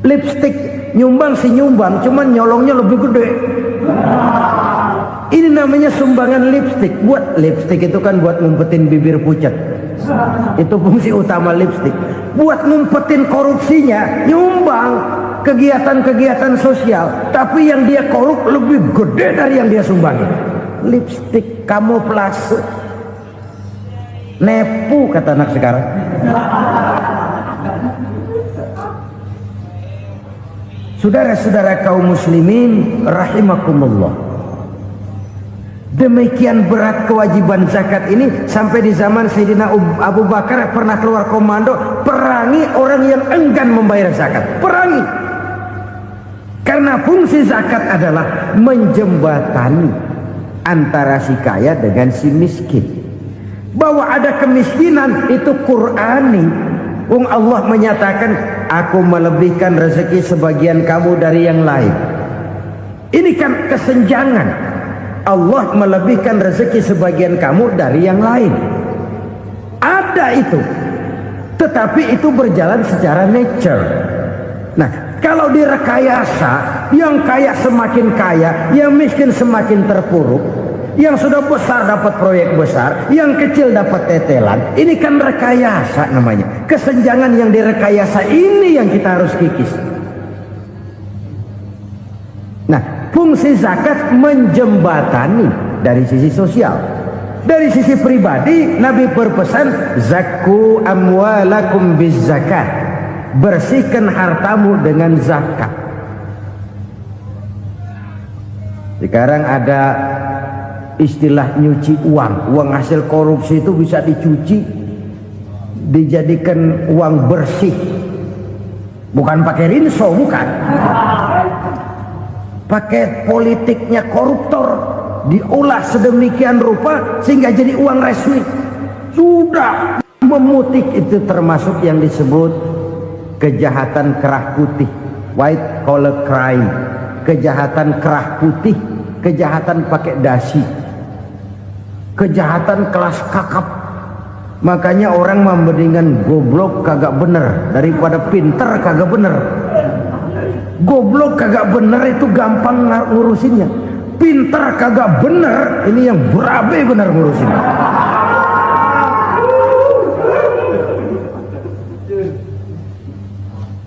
lipstick nyumbang si nyumbang, cuman nyolongnya lebih gede. Ini namanya sumbangan lipstick. Buat lipstick itu kan buat ngumpetin bibir pucat. Itu fungsi utama lipstick. Buat ngumpetin korupsinya, nyumbang kegiatan-kegiatan sosial. Tapi yang dia korup lebih gede dari yang dia sumbangin. Lipstick kamuflase. Nepu kata anak sekarang. Saudara-saudara kaum muslimin rahimakumullah. Demikian berat kewajiban zakat ini sampai di zaman Sayyidina Abu Bakar pernah keluar komando perangi orang yang enggan membayar zakat. Perangi. Karena fungsi zakat adalah menjembatani antara si kaya dengan si miskin. Bahwa ada kemiskinan itu Qur'ani. Allah menyatakan, aku melebihkan rezeki sebagian kamu dari yang lain. Ini kan kesenjangan. Allah melebihkan rezeki sebagian kamu dari yang lain. Ada itu. Tetapi itu berjalan secara nature. Nah, kalau direkayasa, yang kaya semakin kaya, yang miskin semakin terpuruk, yang sudah besar dapat proyek besar, yang kecil dapat tetelan. Ini kan rekayasa namanya. Kesenjangan yang direkayasa ini yang kita harus kikis. Nah, fungsi zakat menjembatani dari sisi sosial. Dari sisi pribadi, Nabi berpesan, zakku amwalakum biz zakat. Bersihkan hartamu dengan zakat. Sekarang ada istilah nyuci uang. Uang hasil korupsi itu bisa dicuci, dijadikan uang bersih. Bukan pakai rinso, bukan. Pakai politiknya koruptor, diolah sedemikian rupa sehingga jadi uang resmi. Sudah memutik, itu termasuk yang disebut kejahatan kerah putih, white collar crime. Kejahatan kerah putih, kejahatan pakai dasi, kejahatan kelas kakap. Makanya orang mendingan goblok kagak bener daripada pinter kagak bener. Goblok kagak bener itu gampang ngurusinnya. Pinter kagak bener, ini yang berabe bener ngurusinnya.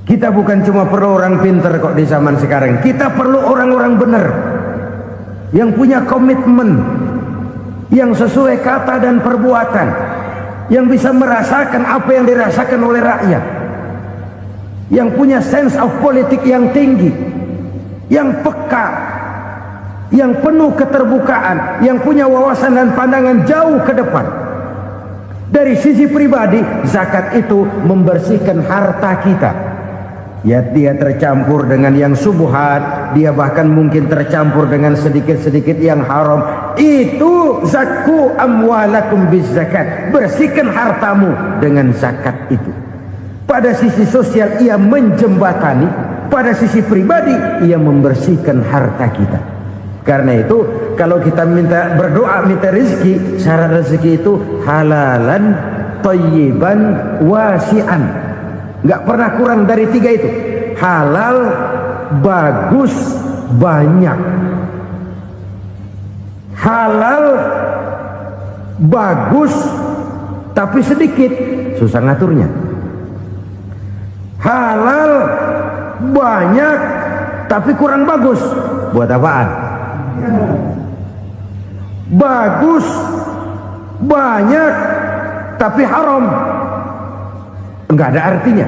Kita bukan cuma perlu orang pinter kok di zaman sekarang. Kita perlu orang-orang bener yang punya komitmen, yang sesuai kata dan perbuatan, yang bisa merasakan apa yang dirasakan oleh rakyat, yang punya sense of politik yang tinggi, yang peka, yang penuh keterbukaan, yang punya wawasan dan pandangan jauh ke depan. Dari sisi pribadi, zakat itu membersihkan harta kita. Ya, dia tercampur dengan yang subuhat, dia bahkan mungkin tercampur dengan sedikit-sedikit yang haram. Itu zakku amwalakum bizakat. Bersihkan hartamu dengan zakat itu. Pada sisi sosial ia menjembatani, pada sisi pribadi ia membersihkan harta kita. Karena itu kalau kita berdoa minta rezeki, syarat rezeki itu halalan thayyiban wasi'an. Nggak pernah kurang dari 3 itu. Halal, bagus, banyak. Halal, bagus, tapi sedikit, susah ngaturnya. Halal, banyak, tapi kurang bagus. Buat apaan? Bagus, banyak, tapi haram, enggak ada artinya.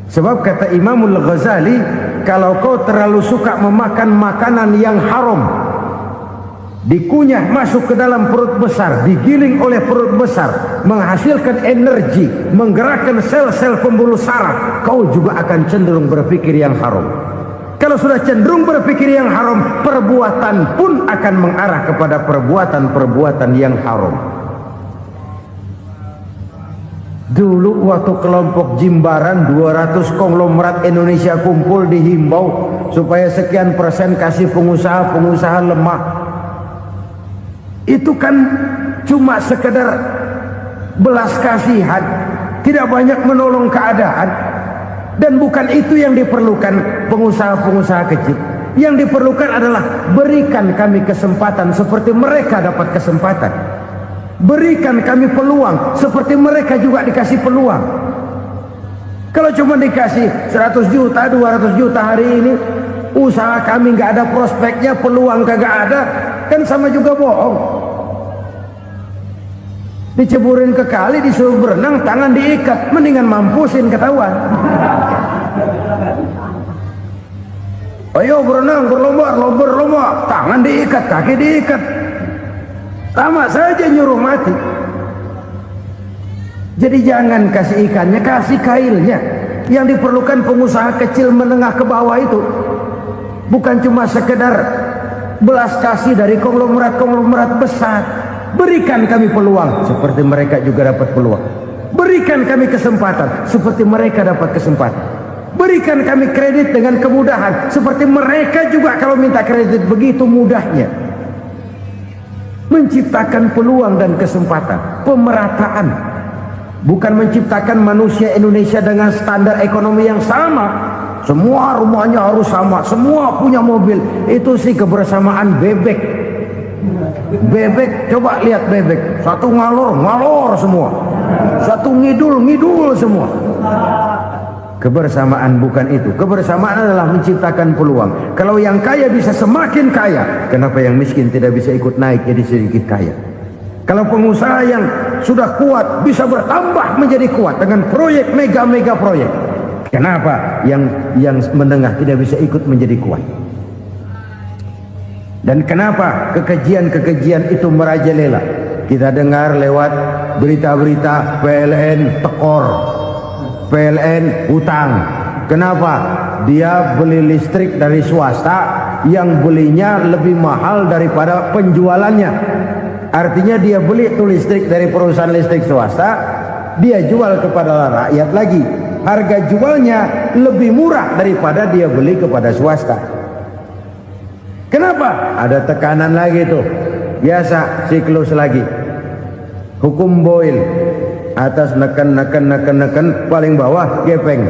Sebab kata Imamul Ghazali, kalau kau terlalu suka memakan makanan yang haram, dikunyah masuk ke dalam perut besar, digiling oleh perut besar, menghasilkan energi, menggerakkan sel-sel pembuluh saraf, kau juga akan cenderung berpikir yang haram. Kalau sudah cenderung berpikir yang haram, perbuatan pun akan mengarah kepada perbuatan-perbuatan yang haram. Dulu waktu kelompok Jimbaran 200 konglomerat Indonesia kumpul, dihimbau supaya sekian persen kasih pengusaha-pengusaha lemah. Itu kan cuma sekedar belas kasihan, tidak banyak menolong keadaan. Dan bukan itu yang diperlukan pengusaha-pengusaha kecil. Yang diperlukan adalah berikan kami kesempatan seperti mereka dapat kesempatan. Berikan kami peluang seperti mereka juga dikasih peluang. Kalau cuma dikasih 100 juta, 200 juta hari ini, usaha kami nggak ada prospeknya, peluang kagak ada, kan sama juga bohong. Diceburin ke kali, disuruh berenang, tangan diikat, mendingan mampusin, ketahuan. Ayo berenang, berlomba, tangan diikat, kaki diikat, sama saja nyuruh mati. Jadi jangan kasih ikannya, kasih kailnya. Yang diperlukan pengusaha kecil menengah ke bawah itu bukan cuma sekedar belas kasih dari konglomerat-konglomerat besar. Berikan kami peluang seperti mereka juga dapat peluang. Berikan kami kesempatan seperti mereka dapat kesempatan. Berikan kami kredit dengan kemudahan seperti mereka juga kalau minta kredit begitu mudahnya. Menciptakan peluang dan kesempatan, pemerataan. Bukan menciptakan manusia Indonesia dengan standar ekonomi yang sama. Semua rumahnya harus sama, semua punya mobil. Itu sih kebersamaan bebek. Bebek, coba lihat bebek, satu ngalor semua, satu ngidul semua. Kebersamaan bukan itu. Kebersamaan adalah menciptakan peluang. Kalau yang kaya bisa semakin kaya, kenapa yang miskin tidak bisa ikut naik jadi sedikit kaya? Kalau pengusaha yang sudah kuat bisa bertambah menjadi kuat dengan proyek mega proyek, kenapa yang menengah tidak bisa ikut menjadi kuat? Dan kenapa kekejian-kekejian itu merajalela? Kita dengar lewat berita-berita PLN tekor, PLN hutang. Kenapa? Dia beli listrik dari swasta yang belinya lebih mahal daripada penjualannya. Artinya dia beli itu listrik dari perusahaan listrik swasta, dia jual kepada rakyat lagi. Harga jualnya lebih murah daripada dia beli kepada swasta. Kenapa? Ada tekanan lagi tuh. Biasa siklus lagi. Hukum Boyle. Atas neken, paling bawah gepeng.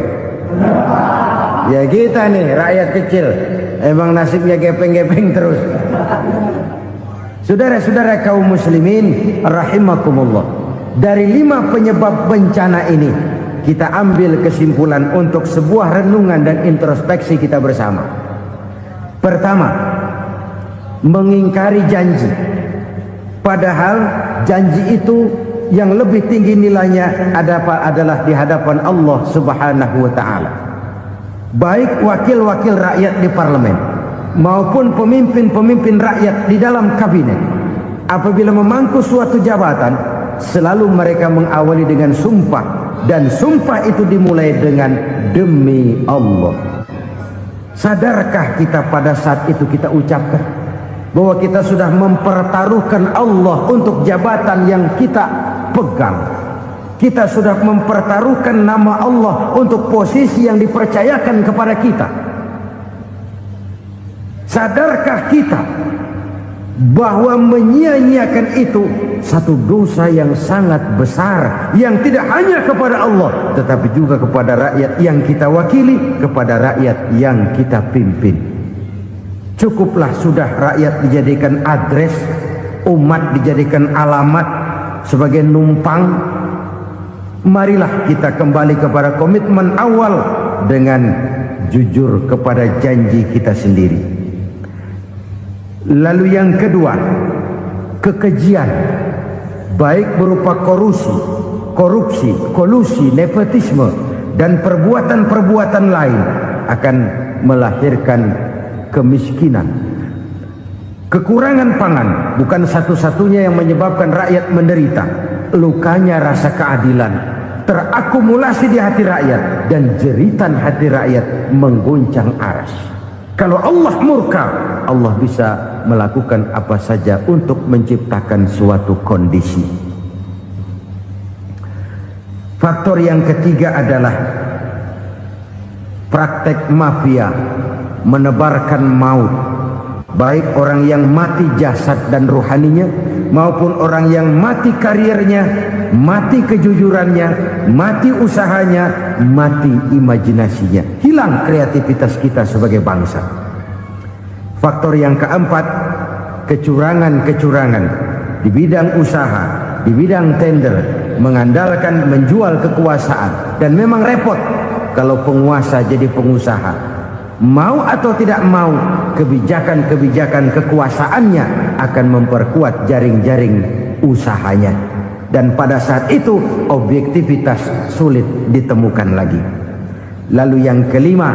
Ya kita nih rakyat kecil, emang nasibnya gepeng terus. Saudara-saudara kaum muslimin rahimakumullah, dari 5 penyebab bencana ini kita ambil kesimpulan untuk sebuah renungan dan introspeksi kita bersama. Pertama, mengingkari janji. Padahal janji itu yang lebih tinggi nilainya adalah di hadapan Allah Subhanahu wa taala. Baik wakil-wakil rakyat di parlemen maupun pemimpin-pemimpin rakyat di dalam kabinet, apabila memangku suatu jabatan, selalu mereka mengawali dengan sumpah, dan sumpah itu dimulai dengan demi Allah. Sadarkah kita pada saat itu kita ucapkan bahwa kita sudah mempertaruhkan Allah untuk jabatan yang kita pegang? Kita sudah mempertaruhkan nama Allah untuk posisi yang dipercayakan kepada kita. Sadarkah kita bahwa menyia-nyiakan itu satu dosa yang sangat besar, yang tidak hanya kepada Allah tetapi juga kepada rakyat yang kita wakili, kepada rakyat yang kita pimpin. Cukuplah sudah rakyat dijadikan adres, umat dijadikan alamat sebagai numpang. Marilah kita kembali kepada komitmen awal dengan jujur kepada janji kita sendiri. Lalu yang kedua, kekejian, baik berupa korupsi, kolusi, nepotisme, dan perbuatan-perbuatan lain akan melahirkan kemiskinan. Kekurangan pangan bukan satu-satunya yang menyebabkan rakyat menderita. Lukanya rasa keadilan terakumulasi di hati rakyat, dan jeritan hati rakyat mengguncang aras. Kalau Allah murka, Allah bisa melakukan apa saja untuk menciptakan suatu kondisi. Faktor yang ketiga adalah praktek mafia menebarkan maut, baik orang yang mati jasad dan rohaninya maupun orang yang mati karirnya, mati kejujurannya, mati usahanya, mati imajinasinya. Hilang kreativitas kita sebagai bangsa. Faktor yang keempat, kecurangan-kecurangan di bidang usaha, di bidang tender, mengandalkan menjual kekuasaan. Dan memang repot kalau penguasa jadi pengusaha. Mau atau tidak mau, kebijakan-kebijakan kekuasaannya akan memperkuat jaring-jaring usahanya. Dan pada saat itu objektivitas sulit ditemukan lagi. Lalu yang kelima,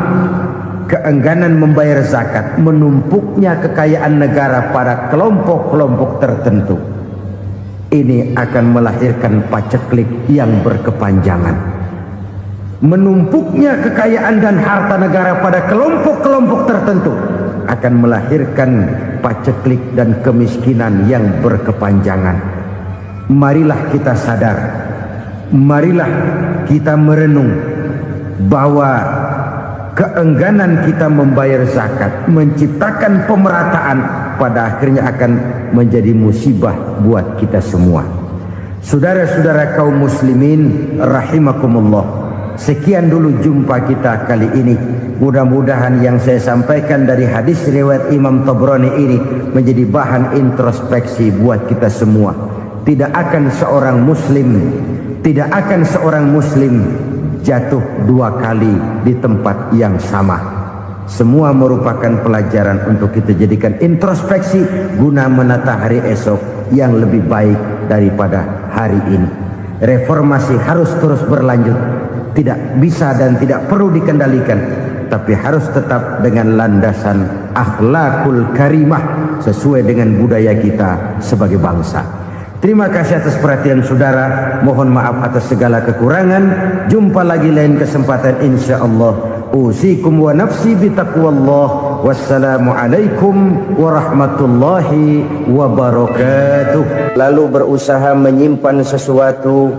keengganan membayar zakat, menumpuknya kekayaan negara pada kelompok-kelompok tertentu. Ini akan melahirkan paceklik yang berkepanjangan. Menumpuknya kekayaan dan harta negara pada kelompok-kelompok tertentu akan melahirkan paceklik dan kemiskinan yang berkepanjangan. Marilah kita sadar, marilah kita merenung bahwa keengganan kita membayar zakat, menciptakan pemerataan, pada akhirnya akan menjadi musibah buat kita semua. Saudara-saudara kaum muslimin rahimakumullah, sekian dulu jumpa kita kali ini. Mudah-mudahan yang saya sampaikan dari hadis riwayat Imam Tabrani ini menjadi bahan introspeksi buat kita semua. Tidak akan seorang muslim jatuh dua kali di tempat yang sama. Semua merupakan pelajaran untuk kita jadikan introspeksi guna menata hari esok yang lebih baik daripada hari ini. Reformasi harus terus berlanjut. Tidak bisa dan tidak perlu dikendalikan, tapi harus tetap dengan landasan akhlakul karimah sesuai dengan budaya kita sebagai bangsa. Terima kasih atas perhatian saudara. Mohon maaf atas segala kekurangan. Jumpa lagi lain kesempatan insyaallah. Usikum wa nafsi bitaqwallah. Wassalamualaikum warahmatullahi wabarakatuh. Lalu berusaha menyimpan sesuatu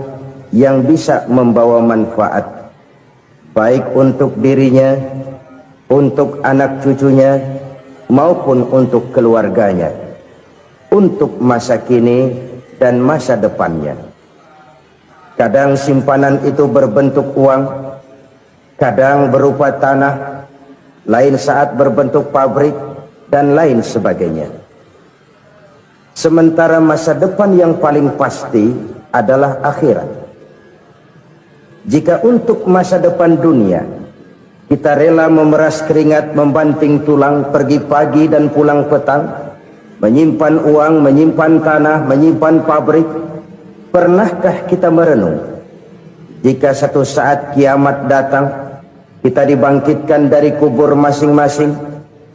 yang bisa membawa manfaat, baik untuk dirinya, untuk anak cucunya, maupun untuk keluarganya, untuk masa kini dan masa depannya. Kadang simpanan itu berbentuk uang, kadang berupa tanah, lain saat berbentuk pabrik, dan lain sebagainya. Sementara masa depan yang paling pasti adalah akhirat. Jika untuk masa depan dunia kita rela memeras keringat, membanting tulang, pergi pagi dan pulang petang, menyimpan uang, menyimpan tanah, menyimpan pabrik. Pernahkah kita merenung jika satu saat kiamat datang, kita dibangkitkan dari kubur masing-masing,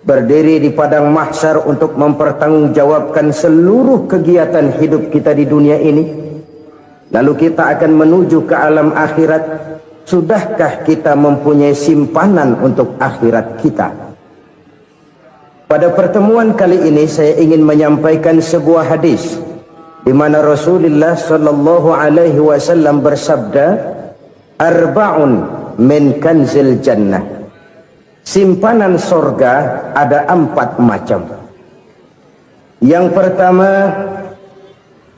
berdiri di padang mahsyar untuk mempertanggungjawabkan seluruh kegiatan hidup kita di dunia ini, lalu kita akan menuju ke alam akhirat. Sudahkah kita mempunyai simpanan untuk akhirat kita? Pada pertemuan kali ini saya ingin menyampaikan sebuah hadis di mana Rasulullah sallallahu alaihi wasallam bersabda, "Arba'un min kanzil jannah." Simpanan sorga ada 4 macam. Yang pertama,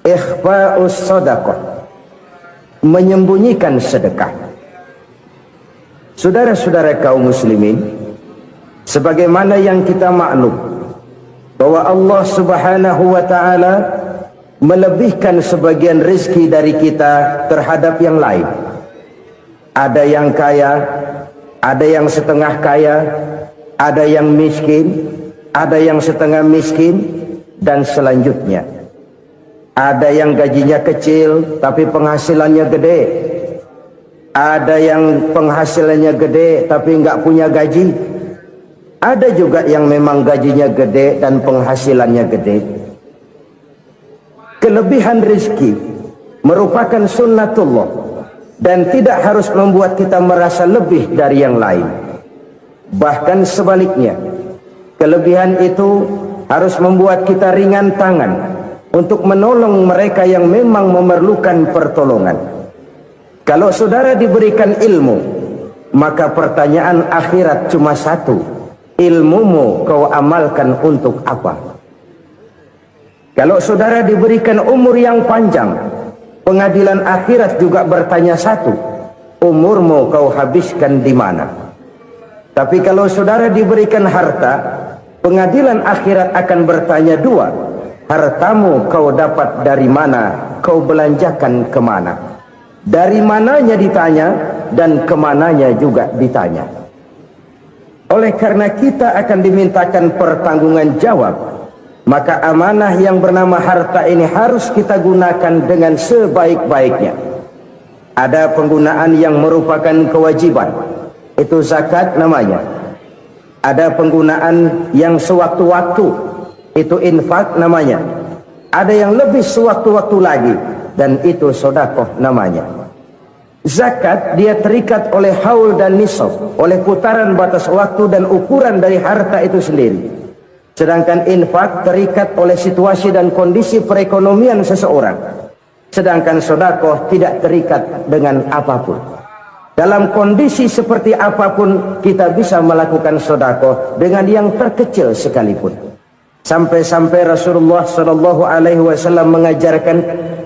ikhfa'us sadaqah, menyembunyikan sedekah. Saudara-saudara kaum muslimin, sebagaimana yang kita maklum bahwa Allah Subhanahu wa taala melebihkan sebagian rezeki dari kita terhadap yang lain. Ada yang kaya, ada yang setengah kaya, ada yang miskin, ada yang setengah miskin, dan selanjutnya. Ada yang gajinya kecil tapi penghasilannya gede. Ada yang penghasilannya gede tapi nggak punya gaji. Ada juga yang memang gajinya gede dan penghasilannya gede. Kelebihan rezeki merupakan sunnatullah dan tidak harus membuat kita merasa lebih dari yang lain. Bahkan sebaliknya, kelebihan itu harus membuat kita ringan tangan untuk menolong mereka yang memang memerlukan pertolongan. Kalau saudara diberikan ilmu, maka pertanyaan akhirat cuma satu: ilmumu kau amalkan untuk apa? Kalau saudara diberikan umur yang panjang, pengadilan akhirat juga bertanya satu: umurmu kau habiskan di mana? Tapi kalau saudara diberikan harta, pengadilan akhirat akan bertanya 2: hartamu kau dapat dari mana? Kau belanjakan kemana? Dari mananya ditanya dan kemananya juga ditanya. Oleh karena kita akan dimintakan pertanggungan jawab, maka amanah yang bernama harta ini harus kita gunakan dengan sebaik-baiknya. Ada penggunaan yang merupakan kewajiban, itu zakat namanya. Ada penggunaan yang sewaktu-waktu, itu infak namanya. Ada yang lebih sewaktu-waktu lagi, dan itu sedekah namanya. Zakat dia terikat oleh haul dan nisab, oleh putaran batas waktu dan ukuran dari harta itu sendiri. Sedangkan infak terikat oleh situasi dan kondisi perekonomian seseorang. Sedangkan sedekah tidak terikat dengan apapun. Dalam kondisi seperti apapun kita bisa melakukan sedekah dengan yang terkecil sekalipun. Sampai-sampai Rasulullah sallallahu alaihi wasallam mengajarkan,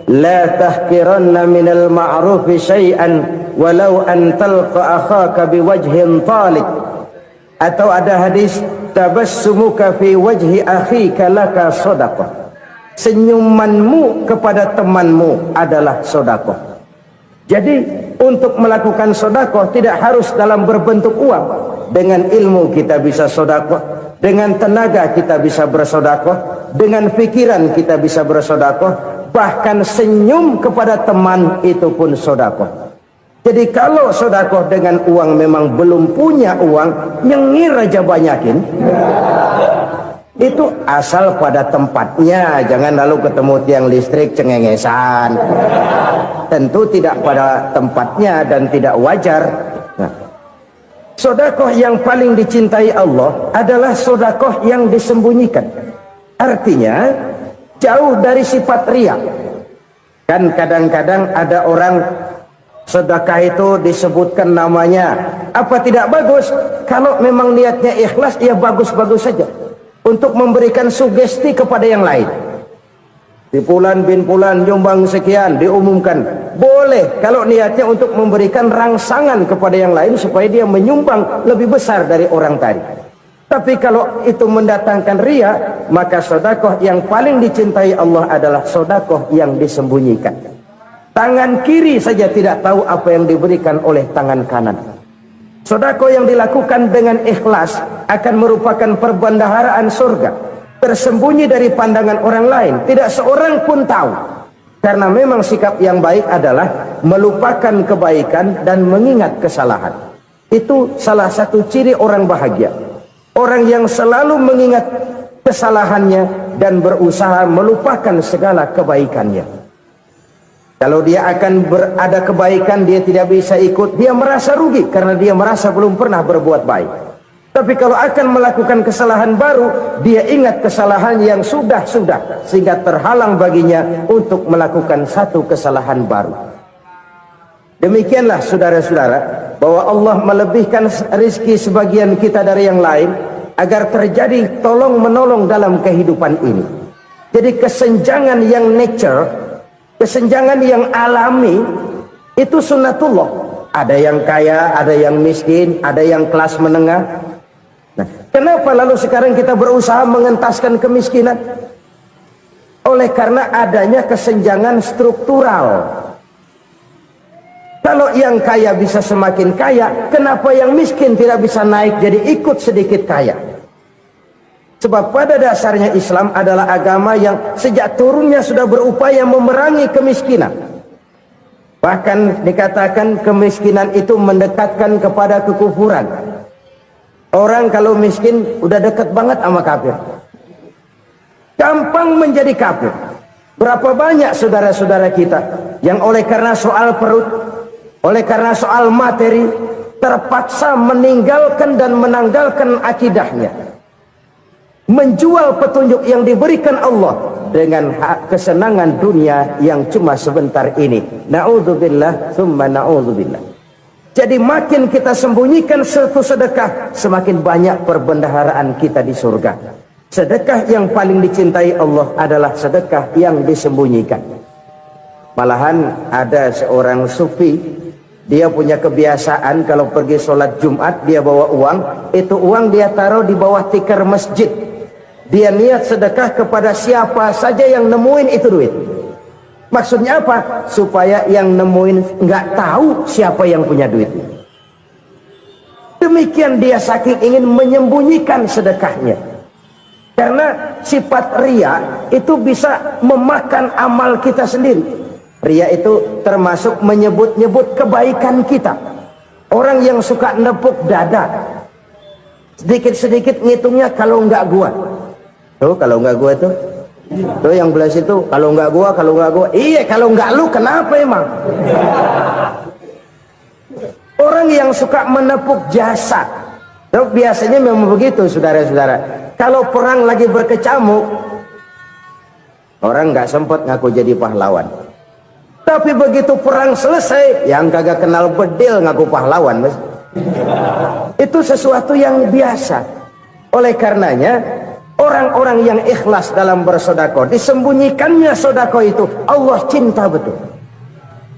la tahqiranna minal ma'rufi syai'an walau an talqa akhaka biwajhin talik. Atau ada hadis, tabassumuka fi wajhi akhika laka shadaqah. Senyumanmu kepada temanmu adalah sedekah. Jadi untuk melakukan sedekah tidak harus dalam berbentuk uang. Dengan ilmu kita bisa sedekah, dengan tenaga kita bisa bersedekah, dengan pikiran kita bisa bersedekah, bahkan senyum kepada teman itu pun sedekah. Jadi kalau sedekah dengan uang memang belum punya uang, nyengir aja banyakin. Itu asal pada tempatnya, jangan lalu ketemu tiang listrik cengengesan. Tentu tidak pada tempatnya dan tidak wajar. Nah, sedekah yang paling dicintai Allah adalah sedekah yang disembunyikan. Artinya jauh dari sifat riya. Kan kadang-kadang ada orang sedekah itu disebutkan namanya. Apa tidak bagus? Kalau memang niatnya ikhlas, ya bagus-bagus saja. Untuk memberikan sugesti kepada yang lain. Di Fulan bin Fulan nyumbang sekian, diumumkan. Boleh kalau niatnya untuk memberikan rangsangan kepada yang lain supaya dia menyumbang lebih besar dari orang tadi. Tapi kalau itu mendatangkan riya, maka sedekah yang paling dicintai Allah adalah sedekah yang disembunyikan. Tangan kiri saja tidak tahu apa yang diberikan oleh tangan kanan. Sedekah yang dilakukan dengan ikhlas akan merupakan perbendaharaan surga. tersembunyi dari pandangan orang lain, tidak seorang pun tahu. Karena memang sikap yang baik adalah melupakan kebaikan dan mengingat kesalahan. Itu salah satu ciri orang bahagia. Orang yang selalu mengingat kesalahannya dan berusaha melupakan segala kebaikannya. Kalau dia akan berada kebaikan, dia tidak bisa ikut, dia merasa rugi karena dia merasa belum pernah berbuat baik. Tapi kalau akan melakukan kesalahan baru, dia ingat kesalahan yang sudah-sudah, sehingga terhalang baginya untuk melakukan satu kesalahan baru. Demikianlah saudara-saudara, bahwa Allah melebihkan rizki sebagian kita dari yang lain, agar terjadi tolong-menolong dalam kehidupan ini. Jadi kesenjangan yang nature, kesenjangan yang alami, itu sunnatullah. Ada yang kaya, ada yang miskin, ada yang kelas menengah. Nah, kenapa lalu sekarang kita berusaha mengentaskan kemiskinan? Oleh karena adanya kesenjangan struktural. Kalau yang kaya bisa semakin kaya, kenapa yang miskin tidak bisa naik jadi ikut sedikit kaya? Sebab pada dasarnya Islam adalah agama yang sejak turunnya sudah berupaya memerangi kemiskinan. Bahkan dikatakan kemiskinan itu mendekatkan kepada kekufuran. Orang kalau miskin udah dekat banget sama kafir. Gampang menjadi kafir. Berapa banyak saudara-saudara kita yang oleh karena soal perut, oleh karena soal materi, terpaksa meninggalkan dan menanggalkan akidahnya, menjual petunjuk yang diberikan Allah dengan kesenangan dunia yang cuma sebentar ini. Na'udzubillah thumma na'udzubillah. Jadi makin kita sembunyikan satu sedekah, semakin banyak perbendaharaan kita di surga. Sedekah yang paling dicintai Allah adalah sedekah yang disembunyikan. Malahan ada seorang sufi, dia punya kebiasaan kalau pergi sholat Jumat dia bawa uang, itu uang dia taruh di bawah tikar masjid. Dia niat sedekah kepada siapa saja yang nemuin itu duit. Maksudnya apa? Supaya yang nemuin nggak tahu siapa yang punya duit. Demikian dia saking ingin menyembunyikan sedekahnya. Karena sifat ria itu bisa memakan amal kita sendiri. Ria itu termasuk menyebut-nyebut kebaikan kita. Orang yang suka nepuk dada, sedikit-sedikit ngitungnya kalau nggak gua. Tuh kalau nggak gua tuh yang belas itu kalau nggak gua, iya kalau nggak lu kenapa emang? Orang yang suka menepuk jasad, tuh biasanya memang begitu saudara-saudara. Kalau perang lagi berkecamuk, orang nggak sempat ngaku jadi pahlawan. Tapi begitu perang selesai, yang kagak kenal bedil ngaku pahlawan, mas. Itu sesuatu yang biasa. Oleh karenanya, orang-orang yang ikhlas dalam bersodako, disembunyikannya sodako itu, Allah cinta betul.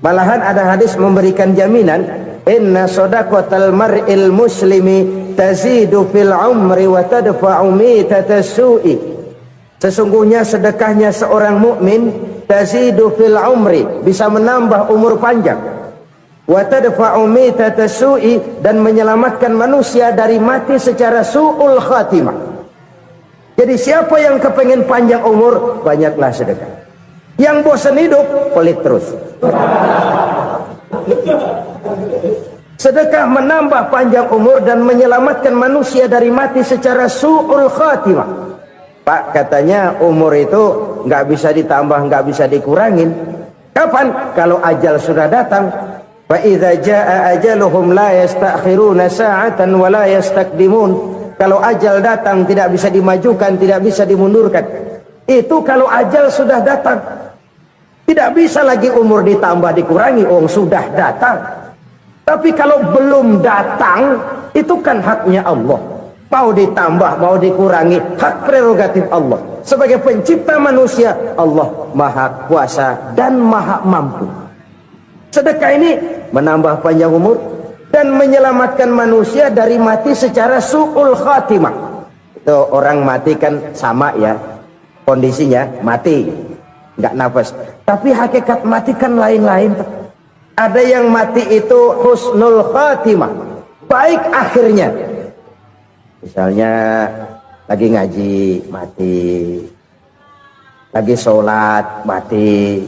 Malahan ada hadis memberikan jaminan, inna sodakotal mar'il muslimi tazidu fil umri wa tadfa'u mitatas su'i. Sesungguhnya sedekahnya seorang mukmin tazidu fil umri, bisa menambah umur panjang, wa tadfa'u mitatas su'i, dan menyelamatkan manusia dari mati secara su'ul khatimah. Jadi siapa yang kepengen panjang umur, banyaklah sedekah. Yang bosan hidup, pelit terus. Sedekah menambah panjang umur dan menyelamatkan manusia dari mati secara su'ul khatimah. Pak, katanya umur itu nggak bisa ditambah, nggak bisa dikurangin. Kapan? Kalau ajal sudah datang. Fa idza jaa ajaluhum la yastakhiruna sa'atan wa la yastaqdimun. Kalau ajal datang tidak bisa dimajukan, tidak bisa dimundurkan. Itu kalau ajal sudah datang. Tidak bisa lagi umur ditambah dikurangi, sudah datang. Tapi kalau belum datang, itu kan haknya Allah. Mau ditambah, mau dikurangi, hak prerogatif Allah. Sebagai pencipta manusia, Allah maha kuasa dan maha mampu. Sedekah ini menambah panjang umur dan menyelamatkan manusia dari mati secara su'ul khatimah. Itu orang mati kan sama ya kondisinya, mati nggak nafas. Tapi hakikat mati kan lain-lain. Ada yang mati itu husnul khatimah, baik akhirnya. Misalnya Lagi ngaji, mati. Lagi sholat, mati.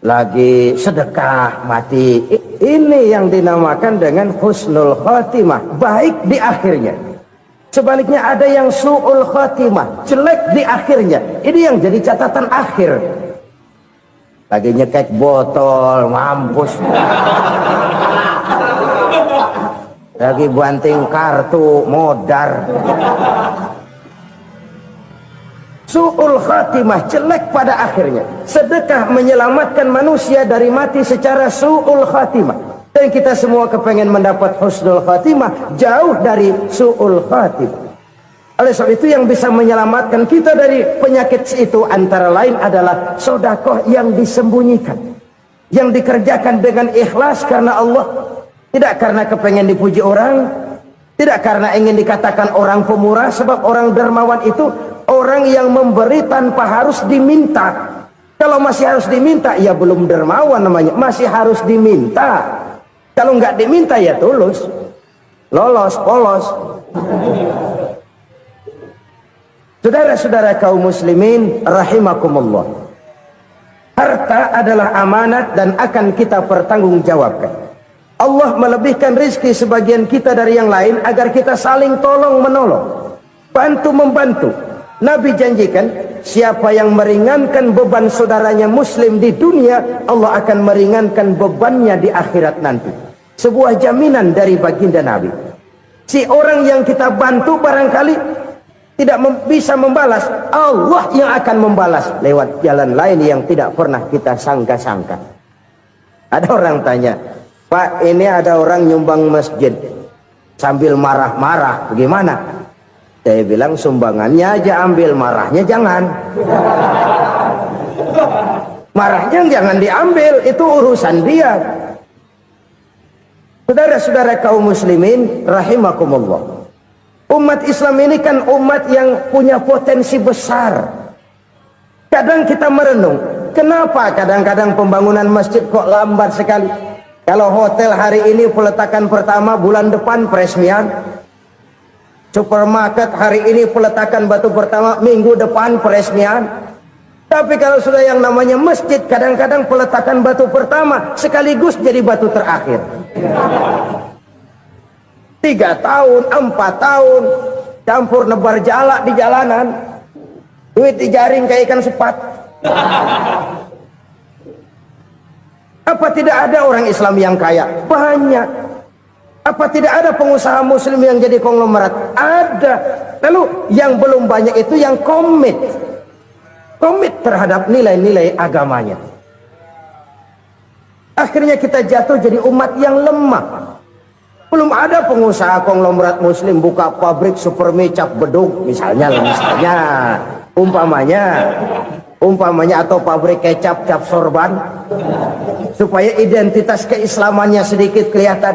Lagi sedekah, mati. Ini yang dinamakan dengan husnul khotimah, baik di akhirnya. Sebaliknya ada yang su'ul khotimah, jelek di akhirnya. Ini yang jadi catatan akhir. Lagi nyekek botol, mampus. Lagi banting kartu, modar. Su'ul khatimah, jelek pada akhirnya. Sedekah menyelamatkan manusia dari mati secara su'ul khatimah. Dan kita semua kepengen mendapat husnul khatimah, jauh dari su'ul khatimah. Oleh sebab itu yang bisa menyelamatkan kita dari penyakit itu antara lain adalah sedekah yang disembunyikan, yang dikerjakan dengan ikhlas karena Allah, tidak karena kepengen dipuji orang, tidak karena ingin dikatakan orang pemurah. Sebab orang dermawan itu orang yang memberi tanpa harus diminta. Kalau masih harus diminta, ya belum dermawan namanya, masih harus diminta. Kalau nggak diminta ya tulus, lolos, polos. Saudara-saudara kaum muslimin rahimakumullah, harta adalah amanat dan akan kita pertanggungjawabkan. Allah melebihkan rizki sebagian kita dari yang lain agar kita saling tolong menolong, bantu membantu. Nabi janjikan siapa yang meringankan beban saudaranya muslim di dunia, Allah akan meringankan bebannya di akhirat nanti. Sebuah jaminan dari baginda Nabi. Si orang yang kita bantu barangkali tidak bisa membalas, Allah yang akan membalas lewat jalan lain yang tidak pernah kita sangka-sangka. Ada orang tanya, Pak, ini ada orang nyumbang masjid sambil marah-marah, bagaimana? Saya bilang sumbangannya aja ambil, marahnya jangan. Marahnya jangan diambil, itu urusan dia. Saudara-saudara kaum muslimin rahimakumullah, umat Islam ini kan umat yang punya potensi besar. Kadang kita merenung, kenapa kadang-kadang pembangunan masjid kok lambat sekali? Kalau hotel hari ini peletakan pertama, bulan depan peresmian. Supermarket hari ini peletakan batu pertama, minggu depan peresmian. Tapi kalau sudah yang namanya masjid, kadang-kadang peletakan batu pertama sekaligus jadi batu terakhir. 3 tahun, 4 tahun, campur nebar jalak di jalanan, duit dijaring kayak ikan sepat. Apa tidak ada orang Islam yang kaya? Banyak. Apa tidak ada pengusaha muslim yang jadi konglomerat? Ada. Lalu yang belum banyak itu yang komit terhadap nilai-nilai agamanya. Akhirnya kita jatuh jadi umat yang lemah. Belum ada pengusaha konglomerat muslim buka pabrik supermi cap bedug misalnya umpamanya atau pabrik kecap cap sorban supaya identitas keislamannya sedikit kelihatan.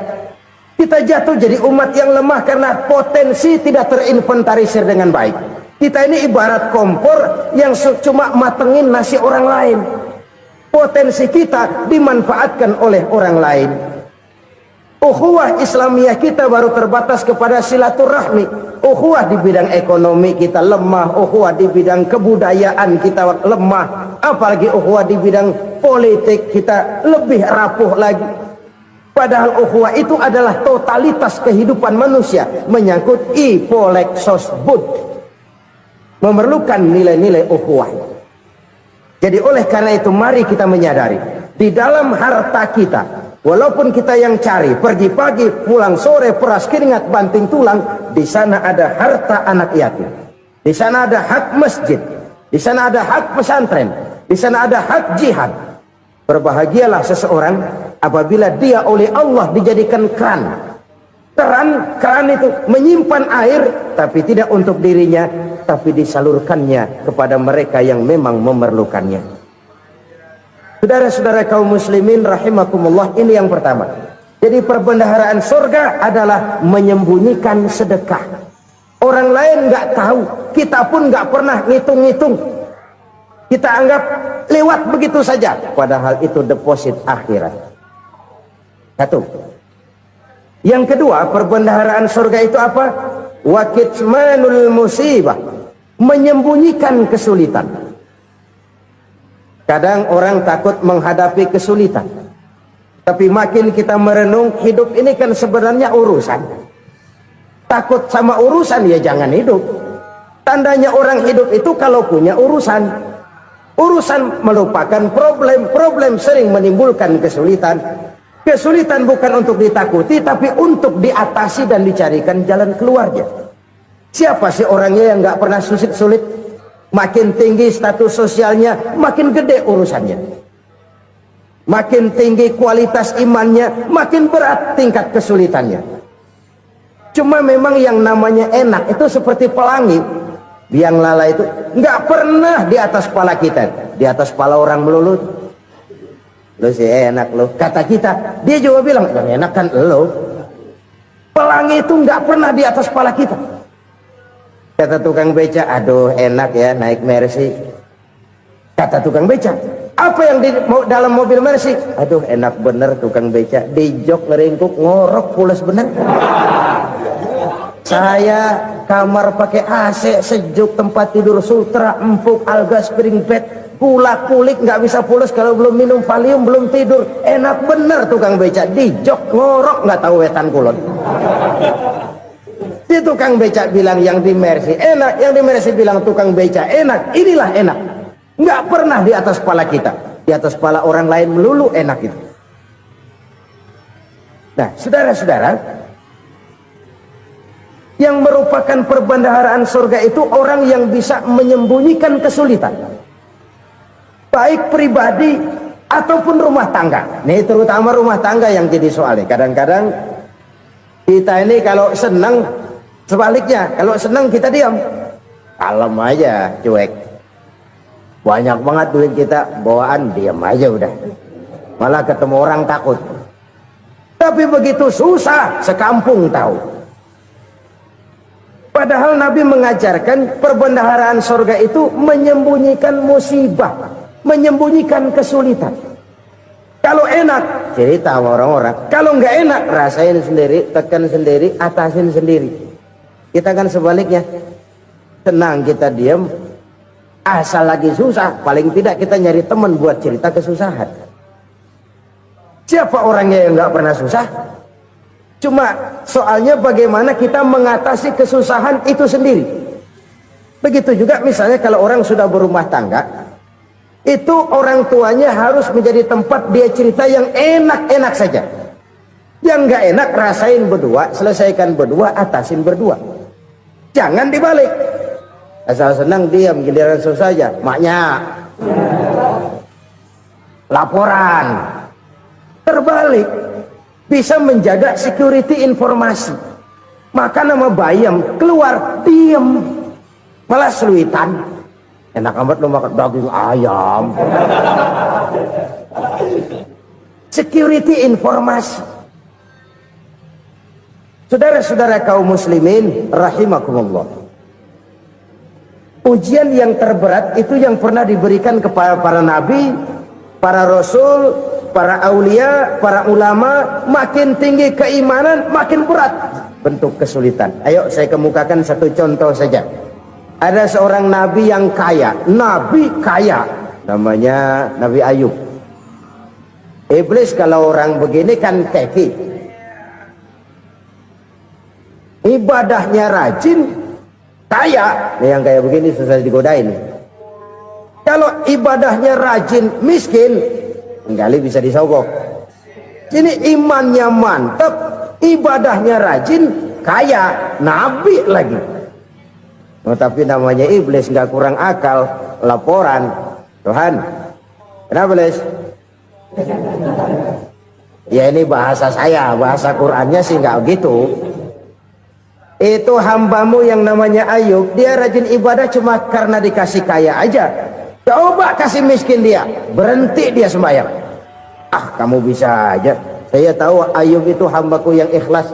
Kita jatuh jadi umat yang lemah karena potensi tidak terinventarisir dengan baik. Kita ini ibarat kompor yang cuma matengin nasi orang lain. Potensi kita dimanfaatkan oleh orang lain. Ukhuwah Islamiyah kita baru terbatas kepada silaturahmi. Ukhuwah di bidang ekonomi kita lemah, ukhuwah di bidang kebudayaan kita lemah, apalagi ukhuwah di bidang politik kita lebih rapuh lagi. Padahal ukhuwah itu adalah totalitas kehidupan manusia, menyangkut ipolek sosbud, memerlukan nilai-nilai ukhuwah. Jadi oleh karena itu mari kita menyadari di dalam harta kita, walaupun kita yang cari pergi pagi pulang sore peras keringat banting tulang, di sana ada harta anak yatim, di sana ada hak masjid, di sana ada hak pesantren, di sana ada hak jihad. Berbahagialah seseorang apabila dia oleh Allah dijadikan keran itu menyimpan air, tapi tidak untuk dirinya, tapi disalurkannya kepada mereka yang memang memerlukannya. Saudara-saudara kaum muslimin rahimakumullah, ini yang pertama. Jadi perbendaharaan surga adalah menyembunyikan sedekah. Orang lain nggak tahu, kita pun nggak pernah ngitung-ngitung. Kita anggap lewat begitu saja, padahal itu deposit akhirat. Satu. Yang kedua, perbendaharaan surga itu apa? wa kitmanul musibah, menyembunyikan kesulitan. Kadang orang takut menghadapi kesulitan, tapi makin kita merenung, hidup ini kan sebenarnya urusan. Takut sama urusan ya jangan hidup. Tandanya orang hidup itu kalau punya urusan. Urusan melupakan problem, problem sering menimbulkan kesulitan. Kesulitan bukan untuk ditakuti, tapi untuk diatasi dan dicarikan jalan keluarnya. Siapa sih orangnya yang nggak pernah sulit-sulit? Makin tinggi status sosialnya, makin gede urusannya. Makin tinggi kualitas imannya, makin berat tingkat kesulitannya. Cuma memang yang namanya enak itu seperti pelangi. Biang lala itu nggak pernah di atas kepala kita, di atas kepala orang melulu. Lo sih enak lo, kata kita. Dia juga bilang yang enak kan lo. Pelangi itu nggak pernah di atas kepala kita. Kata tukang beca, aduh enak ya naik Mercy. Kata tukang beca, apa yang di dalam mobil Mercy? Aduh enak bener tukang beca, di jok ngeringkuk ngorok pules bener. Saya kamar pakai AC sejuk, tempat tidur sutra empuk, alga spring bed, kulak kulik nggak bisa pules kalau belum minum Valium, belum tidur. Enak bener tukang beca, di jok ngorok nggak tahu wetan kulon. Si tukang beca bilang yang di Mercy enak, yang di Mercy bilang tukang beca enak. Inilah enak, nggak pernah di atas kepala kita, di atas kepala orang lain melulu enak itu. Nah saudara-saudara, yang merupakan perbendaharaan surga itu orang yang bisa menyembunyikan kesulitan, baik pribadi ataupun rumah tangga. Nih terutama rumah tangga yang jadi soalnya. Kadang-kadang kita ini kalau senang, sebaliknya kalau senang kita diam, kalem aja, cuek. Banyak banget duit kita bawaan, diam aja udah. Malah ketemu orang takut. Tapi begitu susah, sekampung tahu. Padahal Nabi mengajarkan perbendaharaan surga itu menyembunyikan musibah, menyembunyikan kesulitan. Kalau enak, cerita sama orang-orang. Kalau nggak enak, rasain sendiri, tekan sendiri, atasin sendiri. Kita kan sebaliknya, senang kita diam, asal lagi susah, paling tidak kita nyari teman buat cerita kesusahan. Siapa orangnya yang nggak pernah susah? Cuma soalnya bagaimana kita mengatasi kesusahan itu sendiri. Begitu juga misalnya kalau orang sudah berumah tangga, itu orang tuanya harus menjadi tempat dia cerita yang enak-enak saja. Yang nggak enak rasain berdua, selesaikan berdua, atasin berdua. Jangan dibalik. Asal senang diam, giliran susah saja. Maknya laporan. Terbalik. Bisa menjaga security informasi. Maka nama bayam keluar diam, malah seluitan. Enak amat lo makan daging ayam. Security informasi. Saudara-saudara kaum muslimin rahimakumullah, ujian yang terberat itu yang pernah diberikan kepada para nabi, para rasul, para aulia, para ulama. Makin tinggi keimanan, makin berat bentuk kesulitan. Ayo saya kemukakan satu contoh saja. Ada seorang nabi yang kaya, nabi kaya, namanya Nabi Ayub. Iblis kalau orang begini kan keki, ibadahnya rajin, kaya. Nih yang kayak begini susah digodain. Kalau ibadahnya rajin, miskin, kali bisa disogok. Ini imannya mantap, ibadahnya rajin, kaya, nabi lagi. Oh, tapi namanya iblis nggak kurang akal. Laporan, Tuhan, kenapa Les? Ya ini bahasa saya, bahasa Qurannya sih nggak gitu. Itu hambamu yang namanya Ayub, dia rajin ibadah cuma karena dikasih kaya aja. Coba kasih miskin dia, berhenti dia sembahyang. Ah kamu bisa aja. Saya tahu Ayub itu hambaku yang ikhlas.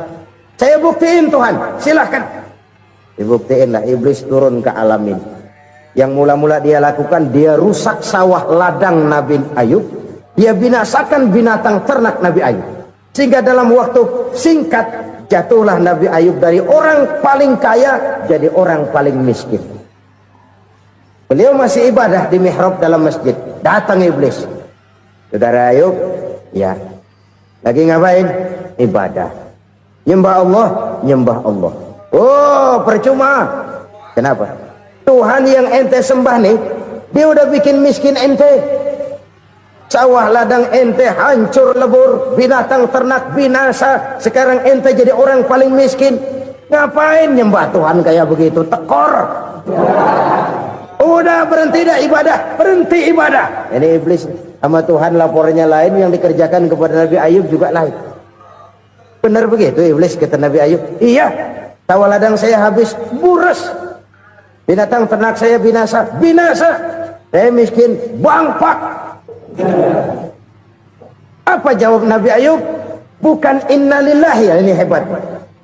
Saya buktiin Tuhan, silahkan. Dibuktiin lah, iblis turun ke alam ini. Yang mula-mula dia lakukan, dia rusak sawah ladang Nabi Ayub. Dia binasakan binatang ternak Nabi Ayub. Sehingga dalam waktu singkat, Jatuhlah Nabi Ayub dari orang paling kaya jadi orang paling miskin. Beliau masih ibadah di mihrab dalam masjid. Datang iblis. Saudara Ayub, ya. Lagi ngapain? Ibadah. Nyembah Allah, nyembah Allah. Oh, percuma. Kenapa? Tuhan yang ente sembah nih, dia udah bikin miskin ente. Sawah ladang ente hancur lebur, binatang ternak binasa. Sekarang ente jadi orang paling miskin. Ngapain nyembah Tuhan kayak begitu? Tekor. Udah berhenti dah ibadah, berhenti ibadah. Ini iblis sama Tuhan laporannya lain, yang dikerjakan kepada Nabi Ayub juga lain. Benar begitu iblis kata Nabi Ayub? Iya, sawah ladang saya habis, buras. Binatang ternak saya binasa, binasa. Saya miskin, bangpak. Apa jawab Nabi Ayub? Bukan innalillahi, ya, ini hebat.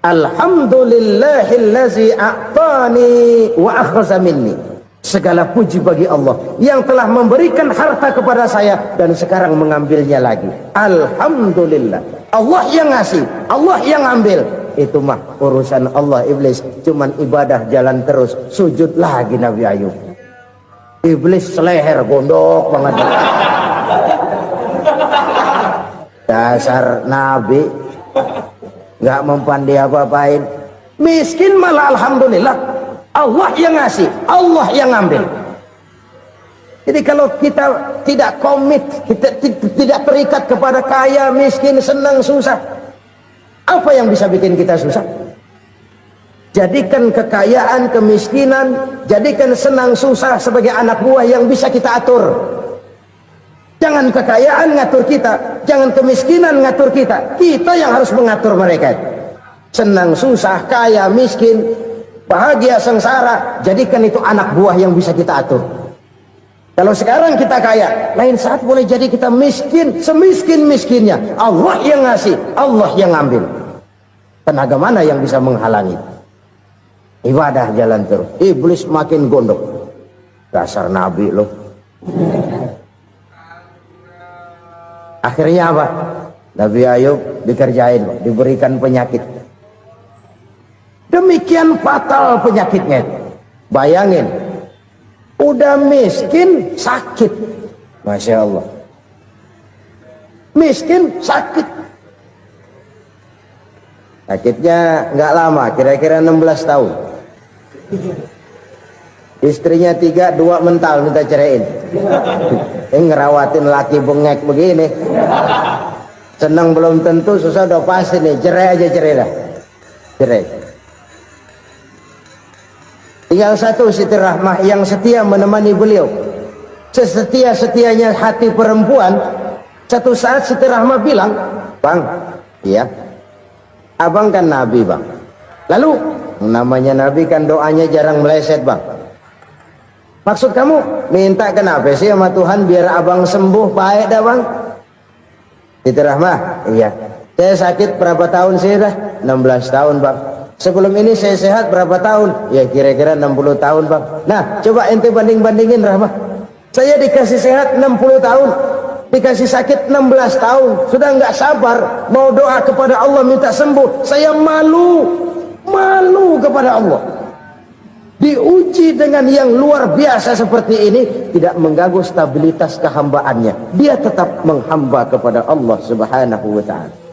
Alhamdulillahillazi a'tani wa akhza minni. Segala puji bagi Allah yang telah memberikan harta kepada saya dan sekarang mengambilnya lagi. Alhamdulillah. Allah yang ngasih, Allah yang ambil. Itu mah urusan Allah. Iblis cuman ibadah jalan terus, sujud lagi Nabi Ayub. Iblis seleher gondok banget. Dasar Nabi nggak mempan dia apa-apain. Miskin malah alhamdulillah. Allah yang ngasih, Allah yang ngambil. Jadi kalau kita tidak komit, kita tidak terikat kepada kaya, miskin, senang, susah, apa yang bisa bikin kita susah? Jadikan kekayaan, kemiskinan, jadikan senang, susah sebagai anak buah yang bisa kita atur. Jangan kekayaan ngatur kita, jangan kemiskinan ngatur kita. Kita yang harus mengatur mereka. Senang, susah, kaya, miskin, bahagia, sengsara, jadikan itu anak buah yang bisa kita atur. Kalau sekarang kita kaya, lain saat boleh jadi kita miskin, semiskin-miskinnya. Allah yang ngasih, Allah yang ngambil. Tenaga mana yang bisa menghalangi? Ibadah jalan terus. Iblis makin gondok. Dasar Nabi loh. Akhirnya apa? Nabi Ayub dikerjain, diberikan penyakit. Demikian fatal penyakitnya. Bayangin, udah miskin sakit. Masya Allah. Miskin sakit. Sakitnya nggak lama, kira-kira 16 tahun. Istrinya 3, 2 mental minta ceraiin. Ngerawatin laki bengek begini. Senang belum tentu, susah udah pasti nih. Cerai aja, cerai dah. Cerai. Tinggal satu Siti Rahmah yang setia menemani beliau. Sesetia-setianya hati perempuan. Satu saat Siti Rahmah bilang, "Bang, iya, abang kan Nabi bang. Lalu namanya Nabi kan doanya jarang meleset bang. Maksud kamu minta kenapa sih sama Tuhan biar abang sembuh baik dah bang?" Siti Rahmah, iya. Saya sakit berapa tahun sih dah? 16 tahun bang. Sebelum ini saya sehat berapa tahun? Ya kira-kira 60 tahun bang. Nah coba ente banding-bandingin Rahmah. Saya dikasih sehat 60 tahun, dikasih sakit 16 tahun. Sudah nggak sabar mau doa kepada Allah minta sembuh. Saya malu kepada Allah. Diuji dengan yang luar biasa seperti ini, tidak mengganggu stabilitas kehambaannya. Dia tetap menghamba kepada Allah Subhanahu wa ta'ala.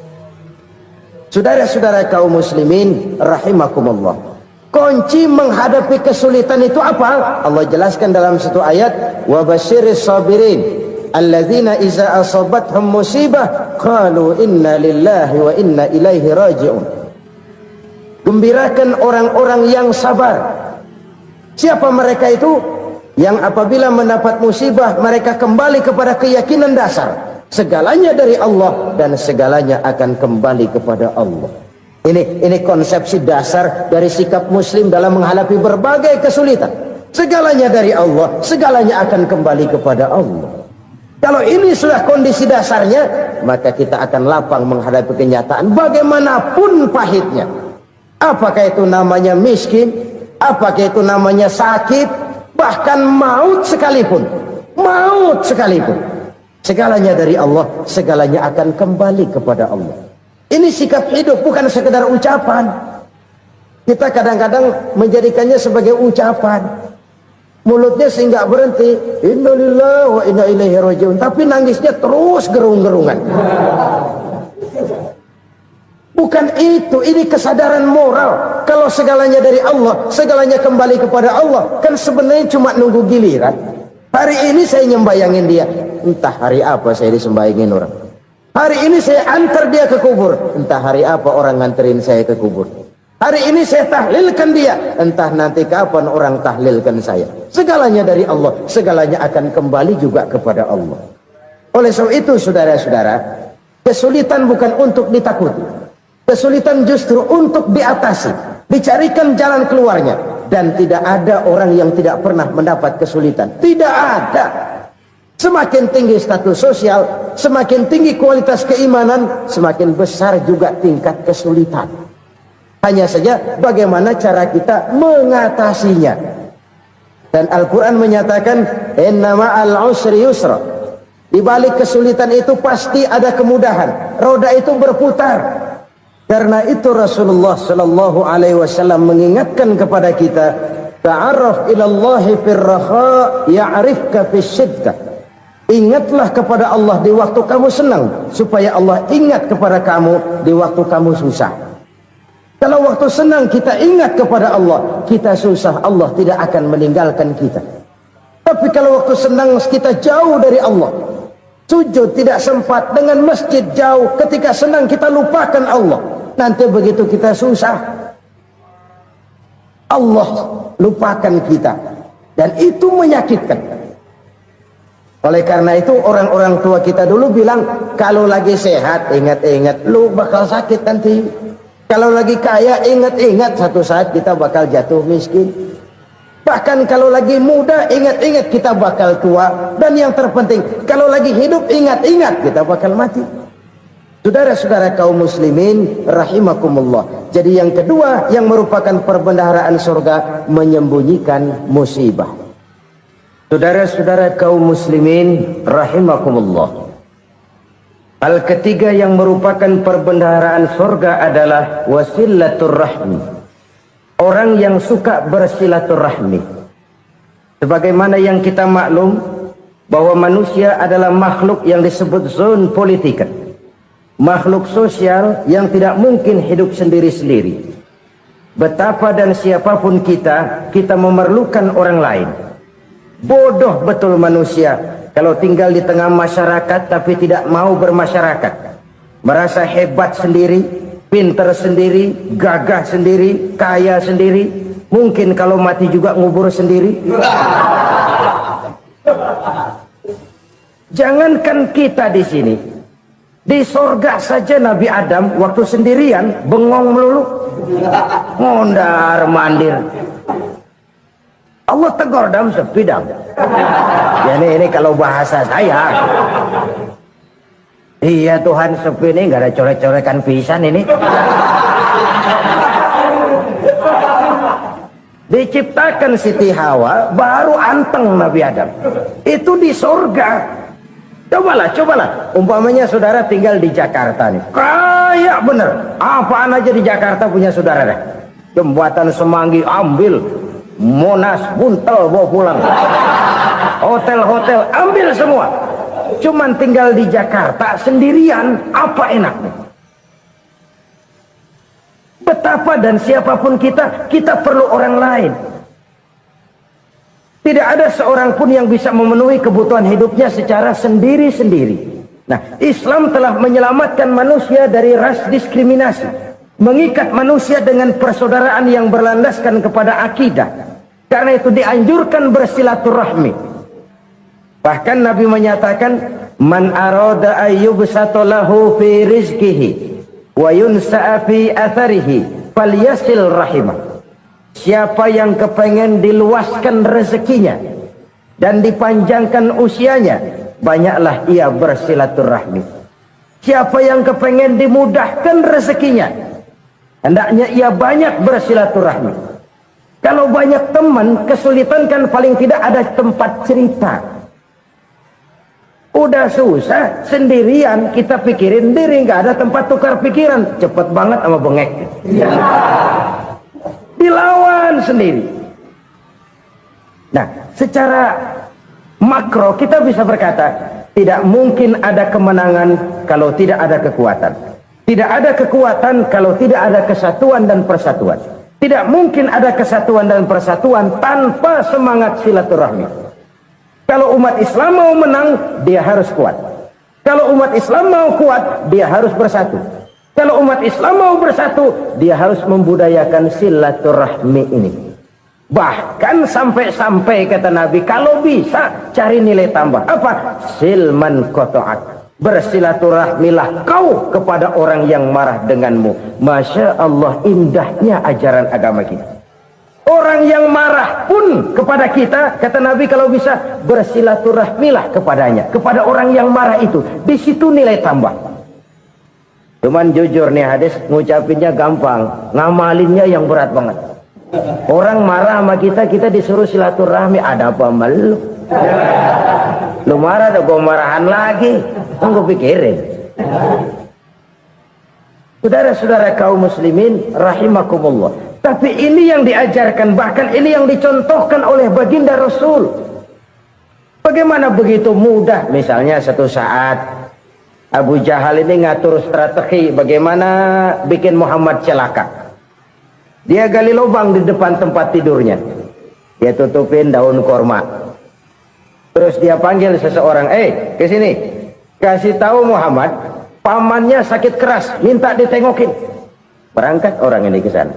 Saudara-saudara kaum muslimin rahimakumullah, kunci menghadapi kesulitan itu apa? Allah jelaskan dalam satu ayat, wa basyiris sabirin alladzina iza asabathum musibah qalu inna lillahi wa inna ilaihi raji'un. Gembirakan orang-orang yang sabar. Siapa mereka itu? Yang apabila mendapat musibah mereka kembali kepada keyakinan dasar, segalanya dari Allah dan segalanya akan kembali kepada Allah. Ini konsepsi dasar dari sikap muslim dalam menghadapi berbagai kesulitan. Segalanya dari Allah, segalanya akan kembali kepada Allah. Kalau ini sudah kondisi dasarnya, maka kita akan lapang menghadapi kenyataan bagaimanapun pahitnya. Apakah itu namanya miskin, apakah itu namanya sakit, bahkan maut sekalipun. Maut sekalipun. Segalanya dari Allah, segalanya akan kembali kepada Allah. Ini sikap hidup, bukan sekedar ucapan. Kita kadang-kadang menjadikannya sebagai ucapan. Mulutnya sehingga berhenti, innalillahi wa inna ilaihi rajiun, tapi nangisnya terus gerung-gerungan. Bukan itu, ini kesadaran moral. Kalau segalanya dari Allah, segalanya kembali kepada Allah, kan sebenarnya cuma nunggu giliran. Hari ini saya nyembayangin dia, entah hari apa saya disembayangin orang. Hari ini saya antar dia ke kubur, entah hari apa orang nganterin saya ke kubur. Hari ini saya tahlilkan dia, entah nanti kapan orang tahlilkan saya. Segalanya dari Allah, segalanya akan kembali juga kepada Allah. Oleh sebab itu saudara-saudara, kesulitan bukan untuk ditakuti, kesulitan justru untuk diatasi, dicarikan jalan keluarnya. Dan tidak ada orang yang tidak pernah mendapat kesulitan, tidak ada. Semakin tinggi status sosial, semakin tinggi kualitas keimanan, semakin besar juga tingkat kesulitan. Hanya saja bagaimana cara kita mengatasinya. Dan Al-Quran menyatakan, inna ma'al usri yusra. Di balik kesulitan itu pasti ada kemudahan. Roda itu berputar. Karena itu Rasulullah sallallahu alaihi wasallam mengingatkan kepada kita, ta'arraf ilallahi firraha ya'rifka fisyiddah. Ingatlah kepada Allah di waktu kamu senang, supaya Allah ingat kepada kamu di waktu kamu susah. Kalau waktu senang kita ingat kepada Allah, kita susah, Allah tidak akan meninggalkan kita. Tapi kalau waktu senang kita jauh dari Allah, sujud tidak sempat, dengan masjid jauh, ketika senang kita lupakan Allah, nanti begitu kita susah, Allah lupakan kita, dan itu menyakitkan. Oleh karena itu orang-orang tua kita dulu bilang, kalau lagi sehat ingat-ingat lu bakal sakit nanti. Kalau lagi kaya ingat-ingat satu saat kita bakal jatuh miskin. Bahkan kalau lagi muda ingat-ingat kita bakal tua. Dan yang terpenting, kalau lagi hidup ingat-ingat kita bakal mati. Saudara-saudara kaum muslimin rahimakumullah. Jadi yang kedua yang merupakan perbendaharaan surga, menyembunyikan musibah. Saudara-saudara kaum muslimin rahimakumullah. Hal ketiga yang merupakan perbendaharaan surga adalah wasilatur rahmi. Orang yang suka bersilaturahmi. Sebagaimana yang kita maklum bahwa manusia adalah makhluk yang disebut zon politika. Makhluk sosial yang tidak mungkin hidup sendiri-sendiri. Betapa dan siapapun kita memerlukan orang lain. Bodoh betul manusia kalau tinggal di tengah masyarakat tapi tidak mau bermasyarakat. Merasa hebat sendiri, pintar sendiri, gagah sendiri, kaya sendiri. Mungkin kalau mati juga ngubur sendiri. Jangankan kita di sini, di sorga saja Nabi Adam waktu sendirian bengong melulu, ngondar mandir. Allah tegur dam sepi dam. Ya ini kalau bahasa saya. Iya Tuhan sepi ini nggak ada coret-corekan pisan ini. Diciptakan Siti Hawa baru anteng Nabi Adam. Itu di sorga. Cobalah. Umpamanya saudara tinggal di Jakarta nih. Kayak bener. Apaan aja di Jakarta punya saudara dah. Jembatan Semanggi ambil. Monas buntel bawa pulang. Hotel-hotel ambil semua. Cuman tinggal di Jakarta sendirian, apa enaknya? Betapa dan siapapun kita perlu orang lain. Tidak ada seorang pun yang bisa memenuhi kebutuhan hidupnya secara sendiri-sendiri. Nah, Islam telah menyelamatkan manusia dari ras diskriminasi, mengikat manusia dengan persaudaraan yang berlandaskan kepada akidah. Karena itu dianjurkan bersilaturahmi. Bahkan Nabi menyatakan, man arada ayyubsata lahu fi rizqihi wa yunsa'a fi atharihi falyasil rahimah. Siapa yang kepengen diluaskan rezekinya dan dipanjangkan usianya, banyaklah ia bersilaturahmi. Siapa yang kepengen dimudahkan rezekinya, hendaknya ia banyak bersilaturahmi. Kalau banyak teman, kesulitan kan paling tidak ada tempat cerita. Udah susah sendirian, kita pikirin diri, nggak ada tempat tukar pikiran. Cepet banget sama bengek. Dilawan sendiri. Nah, secara makro kita bisa berkata, tidak mungkin ada kemenangan kalau tidak ada kekuatan. Tidak ada kekuatan kalau tidak ada kesatuan dan persatuan. Tidak mungkin ada kesatuan dan persatuan tanpa semangat silaturahmi. Kalau umat Islam mau menang, dia harus kuat. Kalau umat Islam mau kuat, dia harus bersatu. Kalau umat Islam mau bersatu, dia harus membudayakan silaturahmi ini. Bahkan sampai-sampai kata Nabi, kalau bisa cari nilai tambah. Apa? Silman qata'ak. Bersilaturahmilah kau kepada orang yang marah denganmu. Masya Allah, indahnya ajaran agama kita. Orang yang marah pun kepada kita, kata Nabi, kalau bisa bersilaturahmilah kepadanya, kepada orang yang marah itu. Di situ nilai tambah. Cuman jujur nih hadis, ngucapinnya gampang, ngamalinnya yang berat banget. Orang marah sama kita, kita disuruh silaturahmi. Ada apa malu? Lu marah tuh, gue marahan lagi. Tunggu pikirin. Saudara-saudara kaum muslimin rahimakumullah. Tapi ini yang diajarkan, bahkan ini yang dicontohkan oleh baginda Rasul. Bagaimana begitu mudah? Misalnya satu saat Abu Jahal ini ngatur strategi bagaimana bikin Muhammad celaka. Dia gali lubang di depan tempat tidurnya. Dia tutupin daun korma. Terus dia panggil seseorang, ke sini. Kasih tahu Muhammad, pamannya sakit keras, minta ditengokin. Berangkat orang ini ke sana.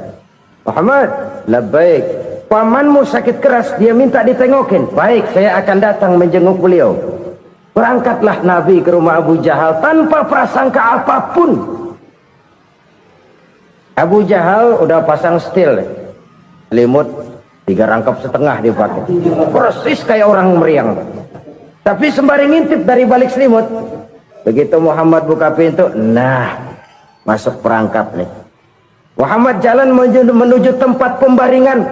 Muhammad, labbaik. Pamanmu sakit keras, dia minta ditengokin. Baik, saya akan datang menjenguk beliau. Berangkatlah Nabi ke rumah Abu Jahal tanpa prasangka apapun. Abu Jahal udah pasang setil, selimut 3 rangkap setengah dipakai, persis kayak orang meriang. Tapi sembari ngintip dari balik selimut, begitu Muhammad buka pintu, nah masuk perangkap nih. Muhammad jalan menuju tempat pembaringan.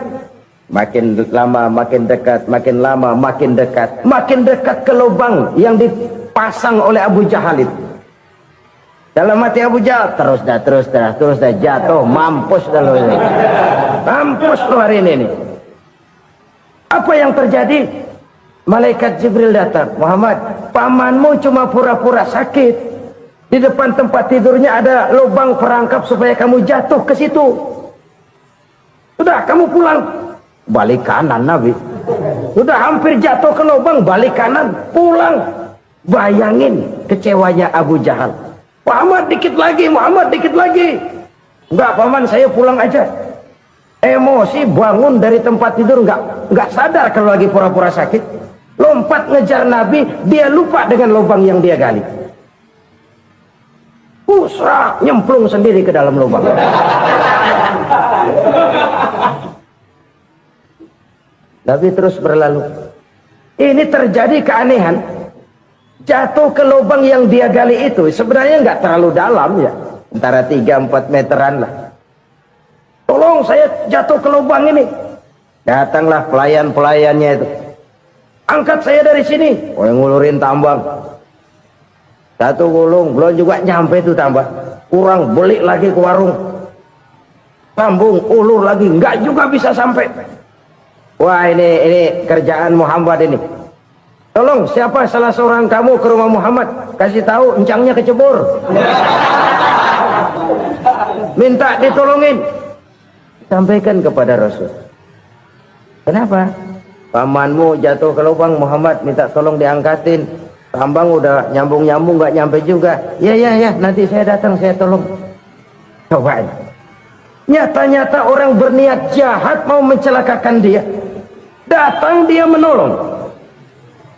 Makin lama makin dekat, makin lama makin dekat, makin dekat ke lubang yang dipasang oleh Abu Jahal itu. Dalam hati Abu Jahal, terus dah jatuh, mampus dah lo ini. Mampus lo hari ini nih. Apa yang terjadi? Malaikat Jibril datang. Muhammad, pamanmu cuma pura-pura sakit. Di depan tempat tidurnya ada lubang perangkap supaya kamu jatuh ke situ. Sudah, kamu pulang. Balik kanan Nabi. Sudah hampir jatuh ke lubang, balik kanan, pulang. Bayangin kecewanya Abu Jahal. Muhammad dikit lagi, Muhammad dikit lagi. Enggak paman, saya pulang aja. Emosi bangun dari tempat tidur, enggak sadar kalau lagi pura-pura sakit. Lompat ngejar Nabi, dia lupa dengan lubang yang dia gali. Pusrak, nyemplung sendiri ke dalam lubang. Nabi terus berlalu. Ini terjadi keanehan. Jatuh ke lubang yang dia gali itu sebenarnya nggak terlalu dalam ya, antara 3-4 meteran lah. Tolong, saya jatuh ke lubang ini. Datanglah pelayan-pelayannya itu. Angkat saya dari sini. Oh, yang ngulurin tambang. Satu gulung, belum juga nyampe itu tambang. Kurang, beli lagi ke warung. Sambung, ulur lagi, nggak juga bisa sampai. Wah, ini kerjaan Muhammad ini. Tolong, siapa salah seorang kamu ke rumah Muhammad, kasih tahu encangnya kecebur. Minta ditolongin. Sampaikan kepada Rasul. Kenapa? Pamanmu jatuh ke lubang, Muhammad minta tolong diangkatin. Tambang udah nyambung-nyambung nggak nyampe juga. Ya, nanti saya datang, saya tolong. Coba. Nyata-nyata orang berniat jahat mau mencelakakan dia. Datang dia menolong.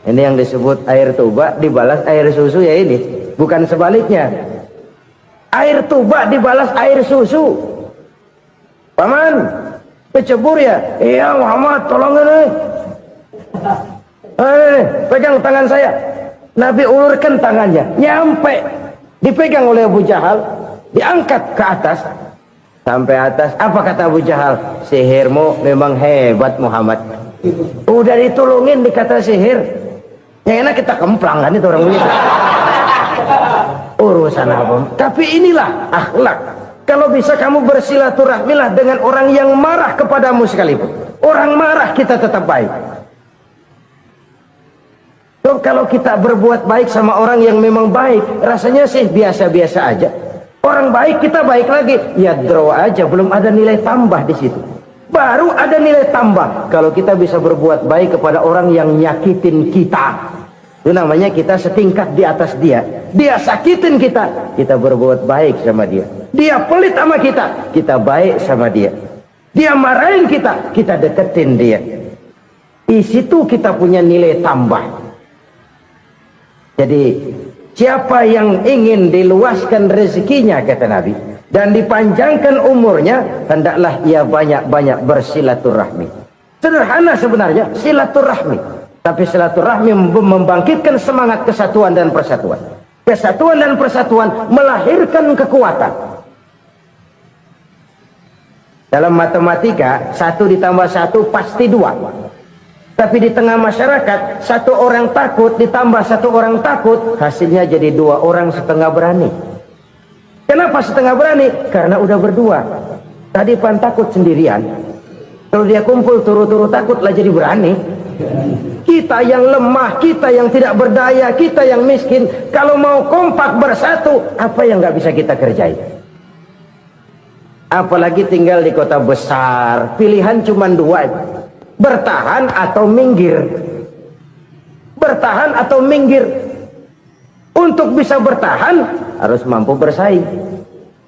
Ini yang disebut air tuba dibalas air susu ya ini. Bukan sebaliknya. Air tuba dibalas air susu. Paman, kecebur ya? Iya Muhammad, tolong ini. Pegang tangan saya. Nabi ulurkan tangannya. Nyampe. Dipegang oleh Abu Jahal. Diangkat ke atas. Sampai atas. Apa kata Abu Jahal? Sihirmu memang hebat Muhammad. Udah ditolongin dikata sihir. Yang enak kita kemplang kan itu orang begitu. Urusan apa? Tapi inilah akhlak. Kalau bisa kamu bersilaturahmilah dengan orang yang marah kepadamu sekalipun. Orang marah kita tetap baik. So, kalau kita berbuat baik sama orang yang memang baik, rasanya sih biasa-biasa aja. Orang baik kita baik lagi, ya draw aja, belum ada nilai tambah di situ. Baru ada nilai tambah kalau kita bisa berbuat baik kepada orang yang nyakitin kita. Itu namanya kita setingkat di atas dia. Dia sakitin kita, kita berbuat baik sama dia. Dia pelit sama kita, kita baik sama dia. Dia marahin kita, kita deketin dia. Di situ kita punya nilai tambah. Jadi siapa yang ingin diluaskan rezekinya, kata Nabi, dan dipanjangkan umurnya, hendaklah ia banyak-banyak bersilaturahmi. Sederhana sebenarnya silaturahmi, tapi silaturahmi membangkitkan semangat kesatuan dan persatuan. Kesatuan dan persatuan melahirkan kekuatan. Dalam matematika 1 ditambah 1 pasti 2. Tapi di tengah masyarakat, 1 orang takut ditambah 1 orang takut, hasilnya jadi 2 orang setengah berani. Kenapa setengah berani? Karena udah berdua. Tadi pan takut sendirian, kalau dia kumpul turu-turu takutlah jadi berani. Kita yang lemah, kita yang tidak berdaya, kita yang miskin, kalau mau kompak bersatu, apa yang nggak bisa kita kerjain? Apalagi tinggal di kota besar, pilihan cuma 2. Bertahan atau minggir. Bertahan atau minggir. Untuk bisa bertahan harus mampu bersaing.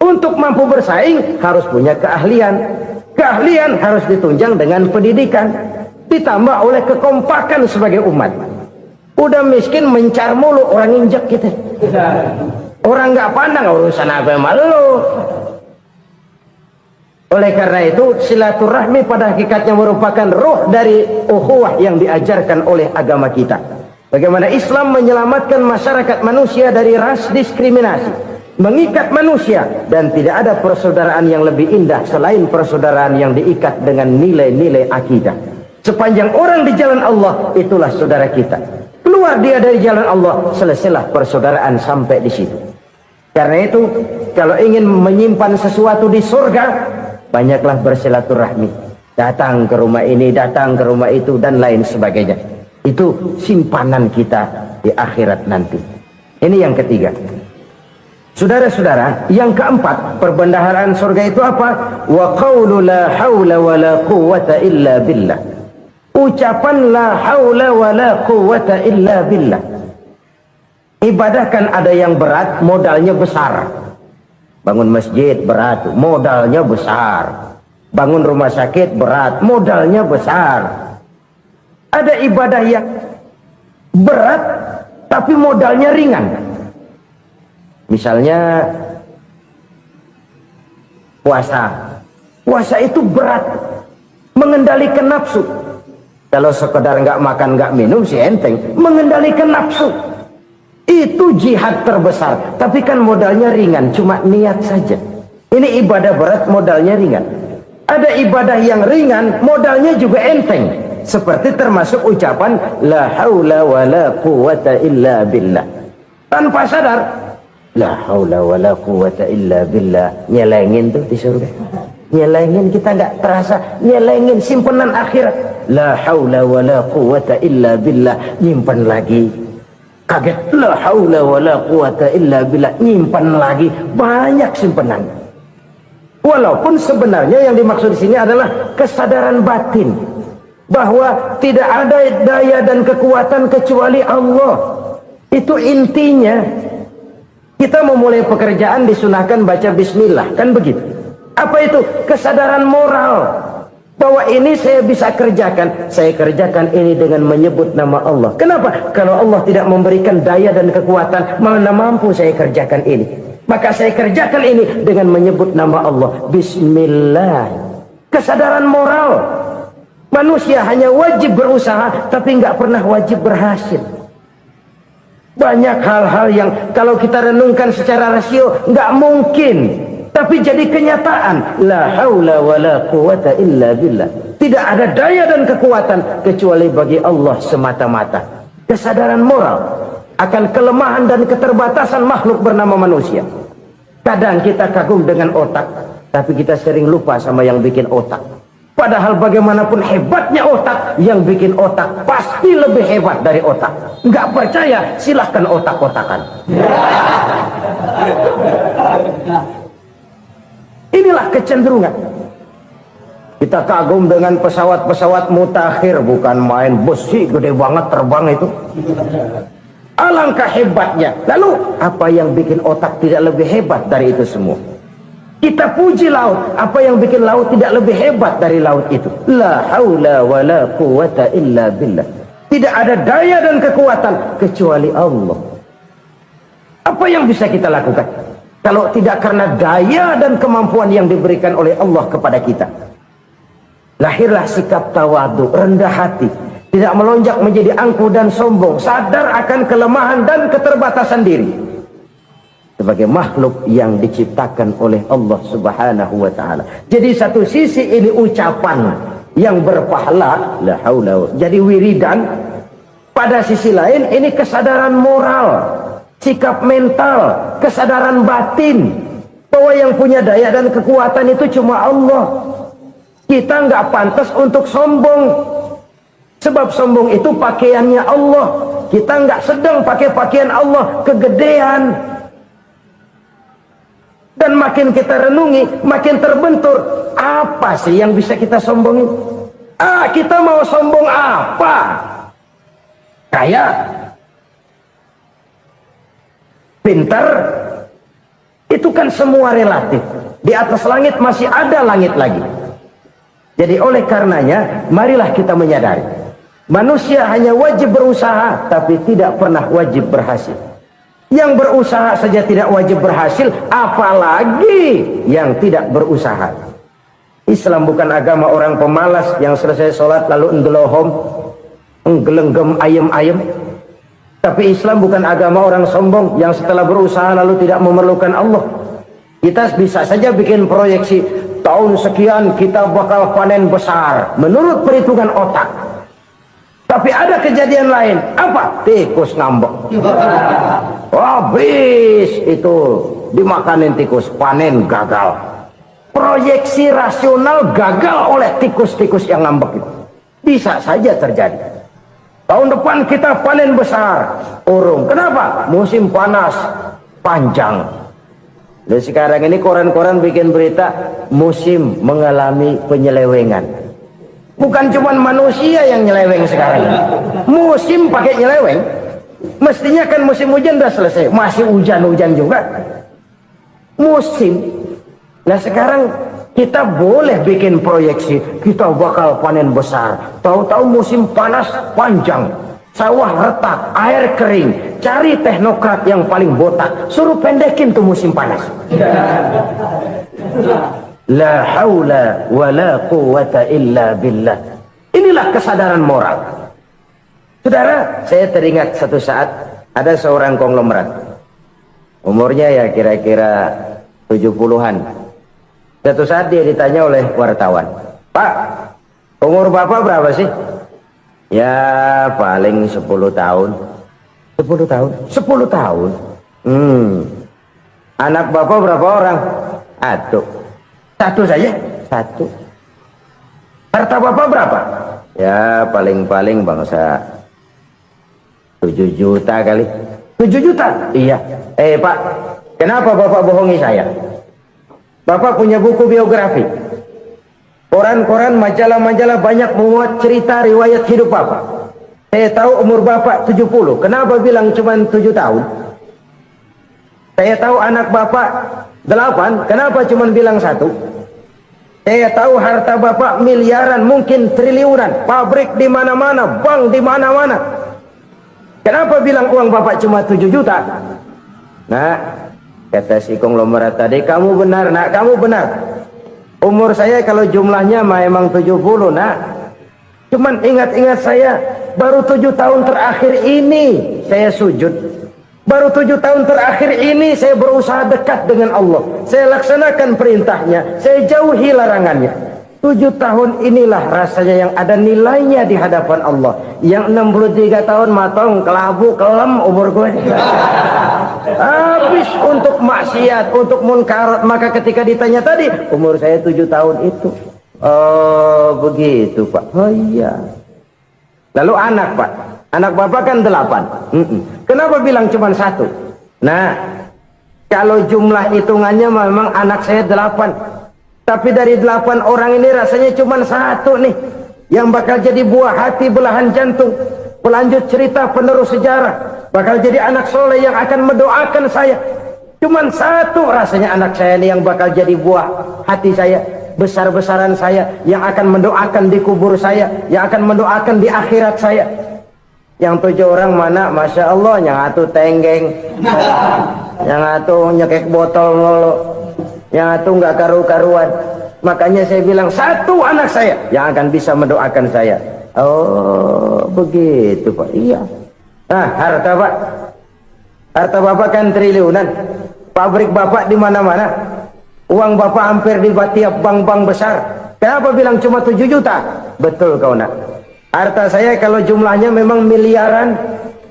Untuk mampu bersaing harus punya keahlian. Keahlian harus ditunjang dengan pendidikan, ditambah oleh kekompakan sebagai umat. Udah miskin mencar mulu, orang injek kita. Orang nggak pandang urusan apa malu. Oleh karena itu silaturahmi pada hakikatnya merupakan roh dari ukhuwah yang diajarkan oleh agama kita. Bagaimana Islam menyelamatkan masyarakat manusia dari ras diskriminasi, mengikat manusia, dan tidak ada persaudaraan yang lebih indah selain persaudaraan yang diikat dengan nilai-nilai akidah. Sepanjang orang di jalan Allah, itulah saudara kita. Keluar dia dari jalan Allah, selesailah persaudaraan sampai di situ. Karena itu, kalau ingin menyimpan sesuatu di surga, banyaklah bersilaturahmi. Datang ke rumah ini, datang ke rumah itu, dan lain sebagainya. Itu simpanan kita di akhirat nanti. Ini yang ketiga. Saudara-saudara, yang keempat, perbendaharaan surga itu apa? Wa qawlu la hawla wa la quwwata illa billah. Ucapan la hawla wa la quwwata illa billah. Ibadah kan ada yang berat, modalnya besar. Bangun masjid berat, modalnya besar. Bangun rumah sakit berat, modalnya besar. Ada ibadah yang berat tapi modalnya ringan. Misalnya puasa. Puasa itu berat, mengendalikan nafsu. Kalau sekedar nggak makan nggak minum sih enteng, mengendalikan nafsu. Itu jihad terbesar, tapi kan modalnya ringan, cuma niat saja. Ini ibadah berat, modalnya ringan. Ada ibadah yang ringan, modalnya juga enteng. Seperti termasuk ucapan la haula wa la quwwata illa billah. Tanpa sadar, la haula wa la quwwata illa billah. Nyelengin tuh di surga. Nyelengin, kita nggak terasa, nyelengin simpenan akhirat. La haula wa la quwwata illa billah. Nyimpan lagi. Kaget, la haula wa la quwwata illa billah, nyimpan lagi, banyak simpanan. Walaupun sebenarnya yang dimaksud di sini adalah kesadaran batin bahwa tidak ada daya dan kekuatan kecuali Allah. Itu intinya. Kita memulai pekerjaan disunahkan baca bismillah, kan begitu. Apa itu? Kesadaran moral bahwa ini saya bisa kerjakan, saya kerjakan ini dengan menyebut nama Allah. Kenapa? Kalau Allah tidak memberikan daya dan kekuatan, mana mampu saya kerjakan ini. Maka saya kerjakan ini dengan menyebut nama Allah. Bismillah. Kesadaran moral. Manusia hanya wajib berusaha, tapi nggak pernah wajib berhasil. Banyak hal-hal yang kalau kita renungkan secara rasio nggak mungkin, tapi jadi kenyataan. La haula wa la quwwata illa billah. Tidak ada daya dan kekuatan kecuali bagi Allah semata-mata. kesadaran moral akan kelemahan dan keterbatasan makhluk bernama manusia. Kadang kita kagum dengan otak, tapi kita sering lupa sama yang bikin otak. Padahal bagaimanapun hebatnya otak, yang bikin otak pasti lebih hebat dari otak. Nggak percaya, silahkan otak-otakan. Inilah kecenderungan. Kita kagum dengan pesawat-pesawat mutakhir, bukan main, besi gede banget terbang itu. Alangkah hebatnya. Lalu apa yang bikin otak tidak lebih hebat dari itu semua? Kita puji laut, apa yang bikin laut tidak lebih hebat dari laut itu? La haula wa la quwata illa billah. Tidak ada daya dan kekuatan kecuali Allah. Apa yang bisa kita lakukan kalau tidak karena daya dan kemampuan yang diberikan oleh Allah kepada kita? Lahirlah sikap tawadu, rendah hati, tidak melonjak menjadi angkuh dan sombong, sadar akan kelemahan dan keterbatasan diri sebagai makhluk yang diciptakan oleh Allah Subhanahu wa taala. Jadi satu sisi ini ucapan yang berpahala, la haula, jadi wiridan. Pada sisi lain ini kesadaran moral, sikap mental, kesadaran batin bahwa yang punya daya dan kekuatan itu cuma Allah. Kita nggak pantas untuk sombong, sebab sombong itu pakaiannya Allah. Kita nggak sedang pakai pakaian Allah, kegedean. Dan makin kita renungi, makin terbentur. Apa sih yang bisa kita sombongin? Kita mau sombong apa? Kaya? Pintar? Itu kan semua relatif. Di atas langit masih ada langit lagi. Jadi oleh karenanya, marilah kita menyadari. Manusia hanya wajib berusaha, tapi tidak pernah wajib berhasil. Yang berusaha saja tidak wajib berhasil, apalagi yang tidak berusaha. Islam bukan agama orang pemalas yang selesai sholat lalu endelohom, enggelenggem ayem-ayem. Tapi Islam bukan agama orang sombong yang setelah berusaha lalu tidak memerlukan Allah. Kita bisa saja bikin proyeksi, tahun sekian kita bakal panen besar menurut perhitungan otak. Tapi ada kejadian lain. Apa? Tikus ngambek. Habis itu dimakanin tikus, panen gagal. Proyeksi rasional gagal oleh tikus-tikus yang ngambek itu. Bisa saja terjadi. Tahun depan kita panen besar, urung. Kenapa? Musim panas panjang. Dan sekarang ini koran-koran bikin berita musim mengalami penyelewengan. Bukan cuma manusia yang nyeleweng sekarang. Musim pakai nyeleweng. Mestinya kan musim hujan udah selesai, masih hujan-hujan juga. Musim. Nah sekarang kita boleh bikin proyeksi, kita bakal panen besar. Tahu-tahu musim panas panjang, sawah retak, air kering. Cari teknokrat yang paling botak, suruh pendekin tuh musim panas. La haula wa la quwata illa billah. Inilah kesadaran moral. Saudara, saya teringat satu saat ada seorang konglomerat. Umurnya ya kira-kira 70-an. Satu saat dia ditanya oleh wartawan, "Pak, umur Bapak berapa sih?" "Ya paling 10 tahun." 10 tahun? 10 tahun? Anak Bapak berapa orang? Satu saja? Satu. Harta Bapak berapa? Ya paling-paling bangsa 7 juta kali. 7 juta? Iya. Pak, kenapa Bapak bohongi saya? Bapak punya buku biografi. Koran-koran, majalah-majalah banyak memuat cerita riwayat hidup Bapak. Saya tahu umur Bapak 70. Kenapa bilang cuma 7 tahun? Saya tahu anak Bapak 8. Kenapa cuma bilang 1? Saya tahu harta Bapak miliaran, mungkin triliunan. Pabrik di mana-mana, bank di mana-mana. Kenapa bilang uang Bapak cuma 7 juta? Nah, kata si konglomerat tadi, kamu benar nak, kamu benar. Umur saya kalau jumlahnya memang 70 nak. Cuman ingat-ingat saya, baru 7 tahun terakhir ini saya sujud. Baru 7 tahun terakhir ini saya berusaha dekat dengan Allah. Saya laksanakan perintahnya, saya jauhi larangannya. 7 tahun inilah rasanya yang ada nilainya di hadapan Allah. Yang 63 tahun matong, kelabu, kelem umur gue. Habis untuk maksiat, untuk munkarat. Maka ketika ditanya tadi, umur saya 7 tahun itu. Oh begitu Pak. Oh iya. Lalu anak Pak, anak Bapak kan 8. Kenapa bilang cuma 1? Nah, kalau jumlah hitungannya memang anak saya 8. Tapi dari 8 orang ini rasanya cuma 1 nih yang bakal jadi buah hati, belahan jantung, pelanjut cerita, penerus sejarah, bakal jadi anak soleh yang akan mendoakan saya. Cuma 1 rasanya anak saya ini yang bakal jadi buah hati saya, besar-besaran saya, yang akan mendoakan di kubur saya, yang akan mendoakan di akhirat saya. Yang 7 orang mana? Masya Allah, yang 1 tenggeng, yang 1 nyekek botol mulu, yang 1 nggak karu-karuan. Makanya saya bilang 1 anak saya yang akan bisa mendoakan saya. Oh begitu Pak. Iya. Nah harta Pak, harta Bapak kan triliunan, pabrik Bapak di mana-mana, uang Bapak hampir di tiap bank-bank besar. Kenapa bilang cuma 7 juta? Betul kau nak. Harta saya kalau jumlahnya memang miliaran,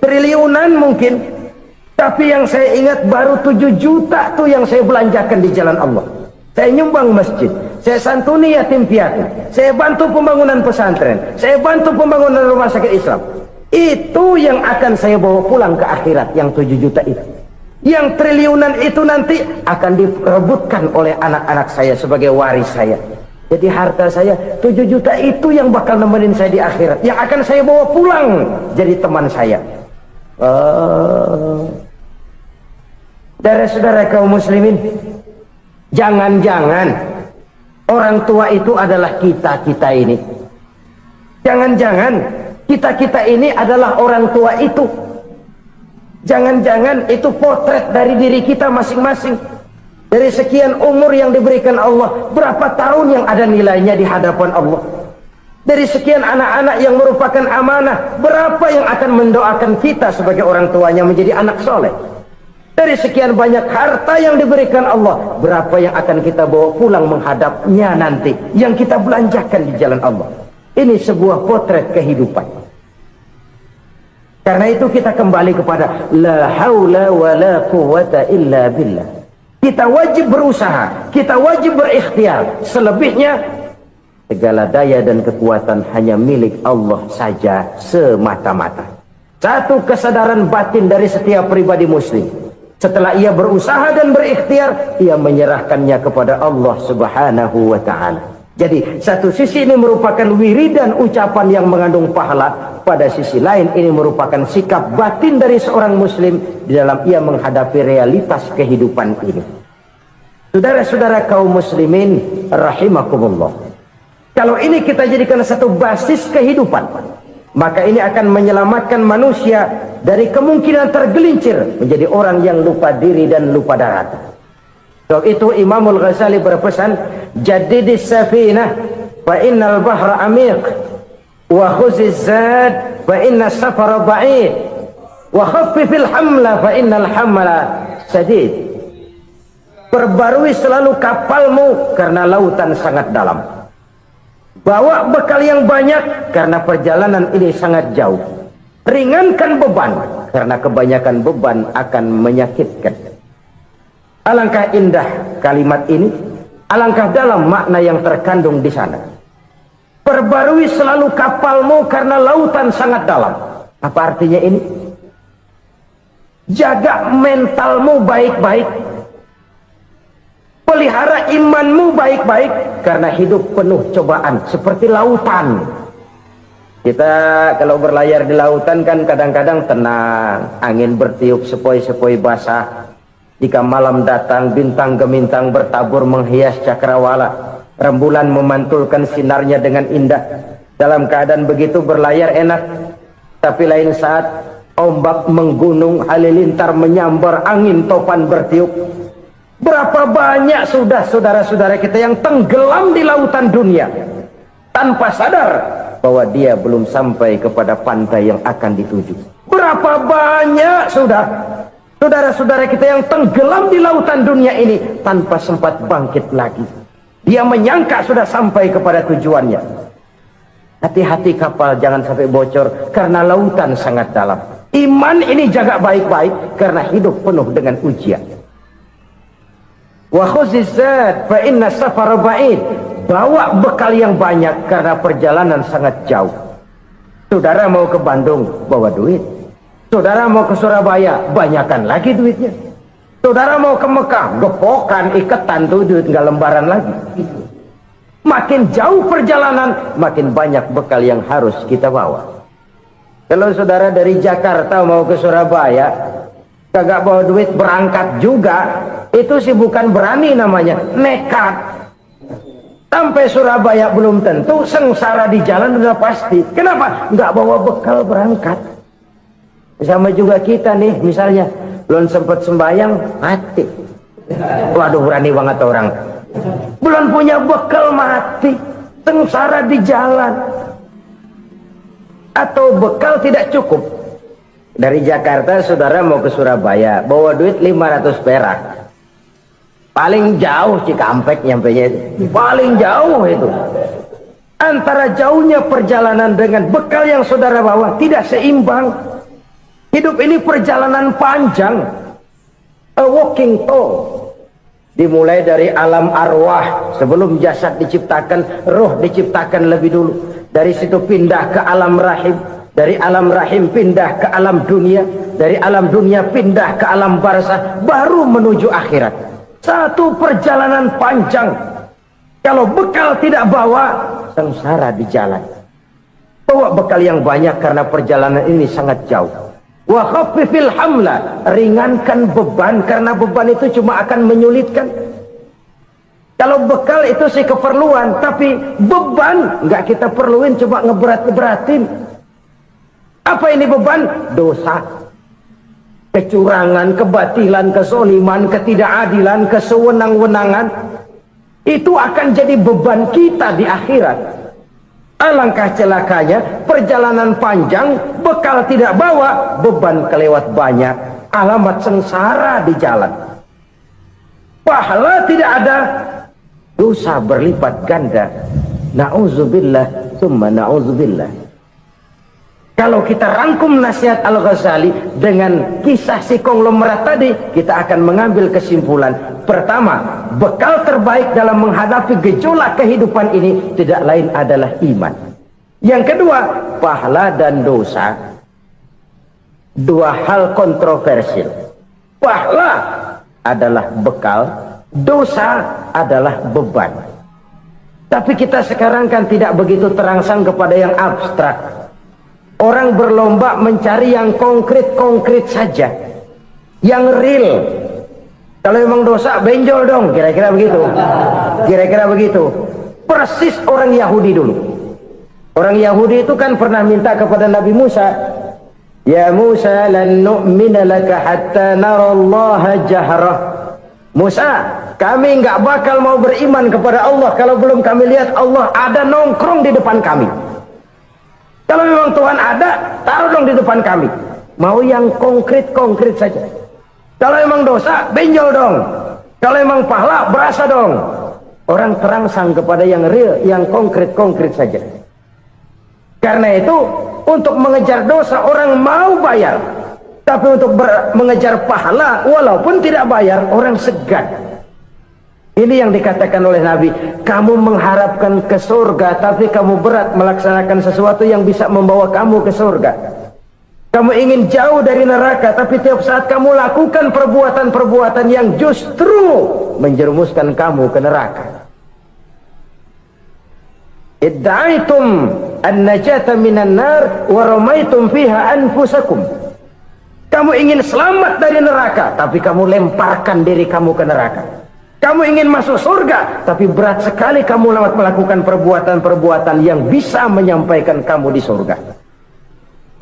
triliunan mungkin, tapi yang saya ingat baru 7 juta tuh yang saya belanjakan di jalan Allah. Saya nyumbang masjid, saya santuni yatim piatu, saya bantu pembangunan pesantren, saya bantu pembangunan rumah sakit Islam. Itu yang akan saya bawa pulang ke akhirat, yang 7 juta itu. Yang triliunan itu nanti akan diperebutkan oleh anak-anak saya sebagai waris saya. Jadi harta saya 7 juta itu yang bakal nemenin saya di akhirat, yang akan saya bawa pulang jadi teman saya. Saudara-saudara kaum muslimin, jangan-jangan orang tua itu adalah kita-kita ini. Jangan-jangan kita-kita ini adalah orang tua itu. Jangan-jangan itu potret dari diri kita masing-masing. Dari sekian umur yang diberikan Allah, berapa tahun yang ada nilainya di hadapan Allah? Dari sekian anak-anak yang merupakan amanah, berapa yang akan mendoakan kita sebagai orang tuanya menjadi anak soleh? Dari sekian banyak harta yang diberikan Allah, berapa yang akan kita bawa pulang menghadapnya nanti, yang kita belanjakan di jalan Allah? Ini sebuah potret kehidupan. Karena itu kita kembali kepada la haula wa la quwwata illa billah. Kita wajib berusaha, kita wajib berikhtiar. Selebihnya segala daya dan kekuatan hanya milik Allah saja semata-mata. Satu kesadaran batin dari setiap pribadi muslim. Setelah ia berusaha dan berikhtiar, ia menyerahkannya kepada Allah Subhanahu wa ta'ala. Jadi satu sisi ini merupakan wiridan ucapan yang mengandung pahala, pada sisi lain ini merupakan sikap batin dari seorang muslim di dalam ia menghadapi realitas kehidupan ini. Saudara-saudara kaum muslimin rahimakumullah, kalau ini kita jadikan satu basis kehidupan, maka ini akan menyelamatkan manusia dari kemungkinan tergelincir menjadi orang yang lupa diri dan lupa darat. Sebab itu Imamul Ghazali berpesan, jadidis safinah fa innal bahra amiq wa khuziz zad fa inna safara ba'id wa khaffifil hamla fa innal hamla sadid. Perbarui selalu kapalmu karena lautan sangat dalam. Bawa bekal yang banyak karena perjalanan ini sangat jauh. Ringankan beban karena kebanyakan beban akan menyakitkan. Alangkah indah kalimat ini, alangkah dalam makna yang terkandung di sana. Perbarui selalu kapalmu karena lautan sangat dalam. Apa artinya ini? Jaga mentalmu baik-baik. Pelihara imanmu baik-baik, karena hidup penuh cobaan seperti lautan. Kita kalau berlayar di lautan kan kadang-kadang tenang, angin bertiup sepoi-sepoi basah. Jika malam datang, bintang gemintang bertabur menghias cakrawala, rembulan memantulkan sinarnya dengan indah. Dalam keadaan begitu berlayar enak, tapi lain saat ombak menggunung, halilintar menyambar, angin topan bertiup. Berapa banyak sudah saudara-saudara kita yang tenggelam di lautan dunia tanpa sadar bahwa dia belum sampai kepada pantai yang akan dituju. Berapa banyak sudah saudara-saudara kita yang tenggelam di lautan dunia ini tanpa sempat bangkit lagi. Dia menyangka sudah sampai kepada tujuannya. Hati-hati kapal jangan sampai bocor karena lautan sangat dalam. Iman ini jaga baik-baik karena hidup penuh dengan ujian. Wa khuzizat fa inna safara ba'id. Bawa bekal yang banyak karena perjalanan sangat jauh. Saudara mau ke Bandung, bawa duit. Saudara mau ke Surabaya, banyakan lagi duitnya. Saudara mau ke Mekah, gepokan, iketan tuh duit nggak lembaran lagi. Makin jauh perjalanan, makin banyak bekal yang harus kita bawa. Kalau saudara dari Jakarta mau ke Surabaya, kagak bawa duit berangkat juga, itu sih bukan berani namanya, nekat. Sampai Surabaya belum tentu, sengsara di jalan udah pasti. Kenapa? Nggak bawa bekal berangkat. Sama juga kita nih, misalnya belum sempat sembahyang, mati. Waduh, berani banget orang. Belum punya bekal, mati. Sengsara di jalan. Atau bekal tidak cukup. Dari Jakarta saudara mau ke Surabaya, bawa duit 500 perak. Paling jauh Cikampek nyampenya itu. Paling jauh itu. Antara jauhnya perjalanan dengan bekal yang saudara bawa tidak seimbang. Hidup ini perjalanan panjang. A walking tour. Dimulai dari alam arwah. Sebelum jasad diciptakan, roh diciptakan lebih dulu. Dari situ pindah ke alam rahim. Dari alam rahim pindah ke alam dunia. Dari alam dunia pindah ke alam barzah. Baru menuju akhirat. Satu perjalanan panjang. Kalau bekal tidak bawa, sengsara di jalan. Bawa bekal yang banyak karena perjalanan ini sangat jauh. Wa khaffifil hamla, ringankan beban karena beban itu cuma akan menyulitkan. Kalau bekal itu sih keperluan, tapi beban nggak kita perluin, cuma ngeberat-beratin. Apa ini beban? Dosa. Kecurangan, kebatilan, kesoliman, ketidakadilan, kesewenang-wenangan. Itu akan jadi beban kita di akhirat. Alangkah celakanya, perjalanan panjang, bekal tidak bawa, beban kelewat banyak. Alamat sengsara di jalan. Pahala tidak ada, dosa berlipat ganda. Na'udzubillah, summa na'udzubillah. Kalau kita rangkum nasihat Al-Ghazali dengan kisah si konglomerat tadi, kita akan mengambil kesimpulan. Pertama, bekal terbaik dalam menghadapi gejolak kehidupan ini tidak lain adalah iman. Yang kedua, pahala dan dosa. Dua hal kontroversial. Pahala adalah bekal, dosa adalah beban. Tapi kita sekarang kan tidak begitu terangsang kepada yang abstrak. Orang berlomba mencari yang konkret-konkret saja, yang real. Kalau memang dosa, benjol dong, kira-kira begitu. Kira-kira begitu. Persis orang Yahudi dulu. Orang Yahudi itu kan pernah minta kepada Nabi Musa, ya Musa, lan nu'mina laka hatta narallaha jahrah. Musa, kami nggak bakal mau beriman kepada Allah kalau belum kami lihat Allah ada nongkrong di depan kami. Kalau memang Tuhan ada, taruh dong di depan kami. Mau yang konkret-konkret saja. Kalau memang dosa, benjol dong. Kalau memang pahala, berasa dong. Orang terangsang kepada yang real, yang konkret-konkret saja. Karena itu, untuk mengejar dosa, orang mau bayar. Tapi untuk mengejar pahala, walaupun tidak bayar, orang segan. Ini yang dikatakan oleh Nabi, kamu mengharapkan ke surga, tapi kamu berat melaksanakan sesuatu yang bisa membawa kamu ke surga. Kamu ingin jauh dari neraka, tapi tiap saat kamu lakukan perbuatan-perbuatan yang justru menjerumuskan kamu ke neraka. Idda'aitum an-najata minan nar wa ramaitum fiha anfusakum. Kamu ingin selamat dari neraka, tapi kamu lemparkan diri kamu ke neraka. Kamu ingin masuk surga, tapi berat sekali kamu melakukan perbuatan-perbuatan yang bisa menyampaikan kamu di surga.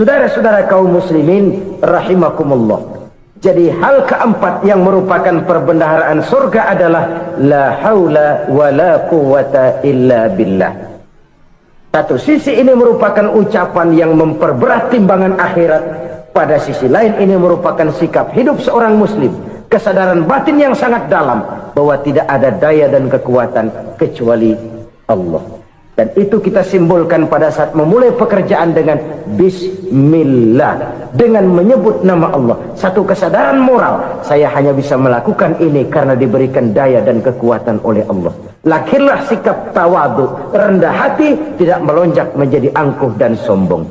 Saudara-saudara kaum muslimin rahimakumullah. Jadi hal keempat yang merupakan perbendaharaan surga adalah la haula wa la quwwata illa billah. Satu sisi ini merupakan ucapan yang memperberat timbangan akhirat. Pada sisi lain ini merupakan sikap hidup seorang muslim. Kesadaran batin yang sangat dalam bahwa tidak ada daya dan kekuatan kecuali Allah. Dan itu kita simbolkan pada saat memulai pekerjaan dengan Bismillah, dengan menyebut nama Allah. Satu kesadaran moral, saya hanya bisa melakukan ini karena diberikan daya dan kekuatan oleh Allah. Lahirlah sikap tawadu, rendah hati, tidak melonjak menjadi angkuh dan sombong.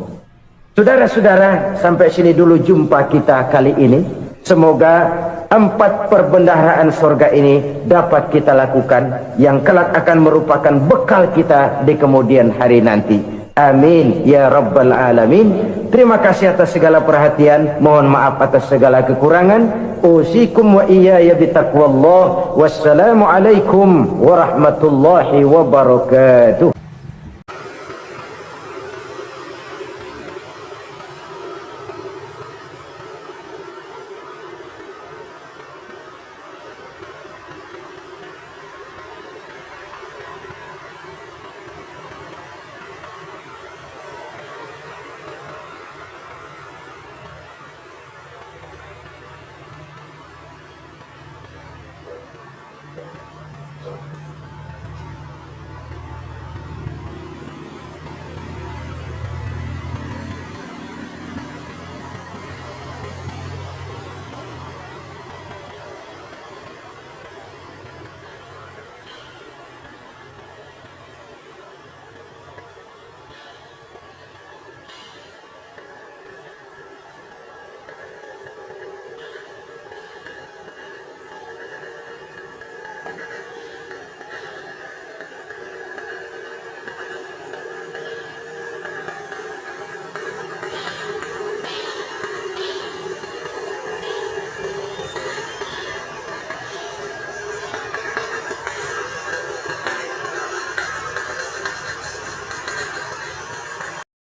Saudara-saudara, sampai sini dulu jumpa kita kali ini. Semoga 4 perbendaharaan surga ini dapat kita lakukan, yang kelak akan merupakan bekal kita di kemudian hari nanti. Amin ya rabbal alamin. Terima kasih atas segala perhatian, mohon maaf atas segala kekurangan. Usikum wa iyaya bitaqwallah. Wassalamu alaikum warahmatullahi wabarakatuh.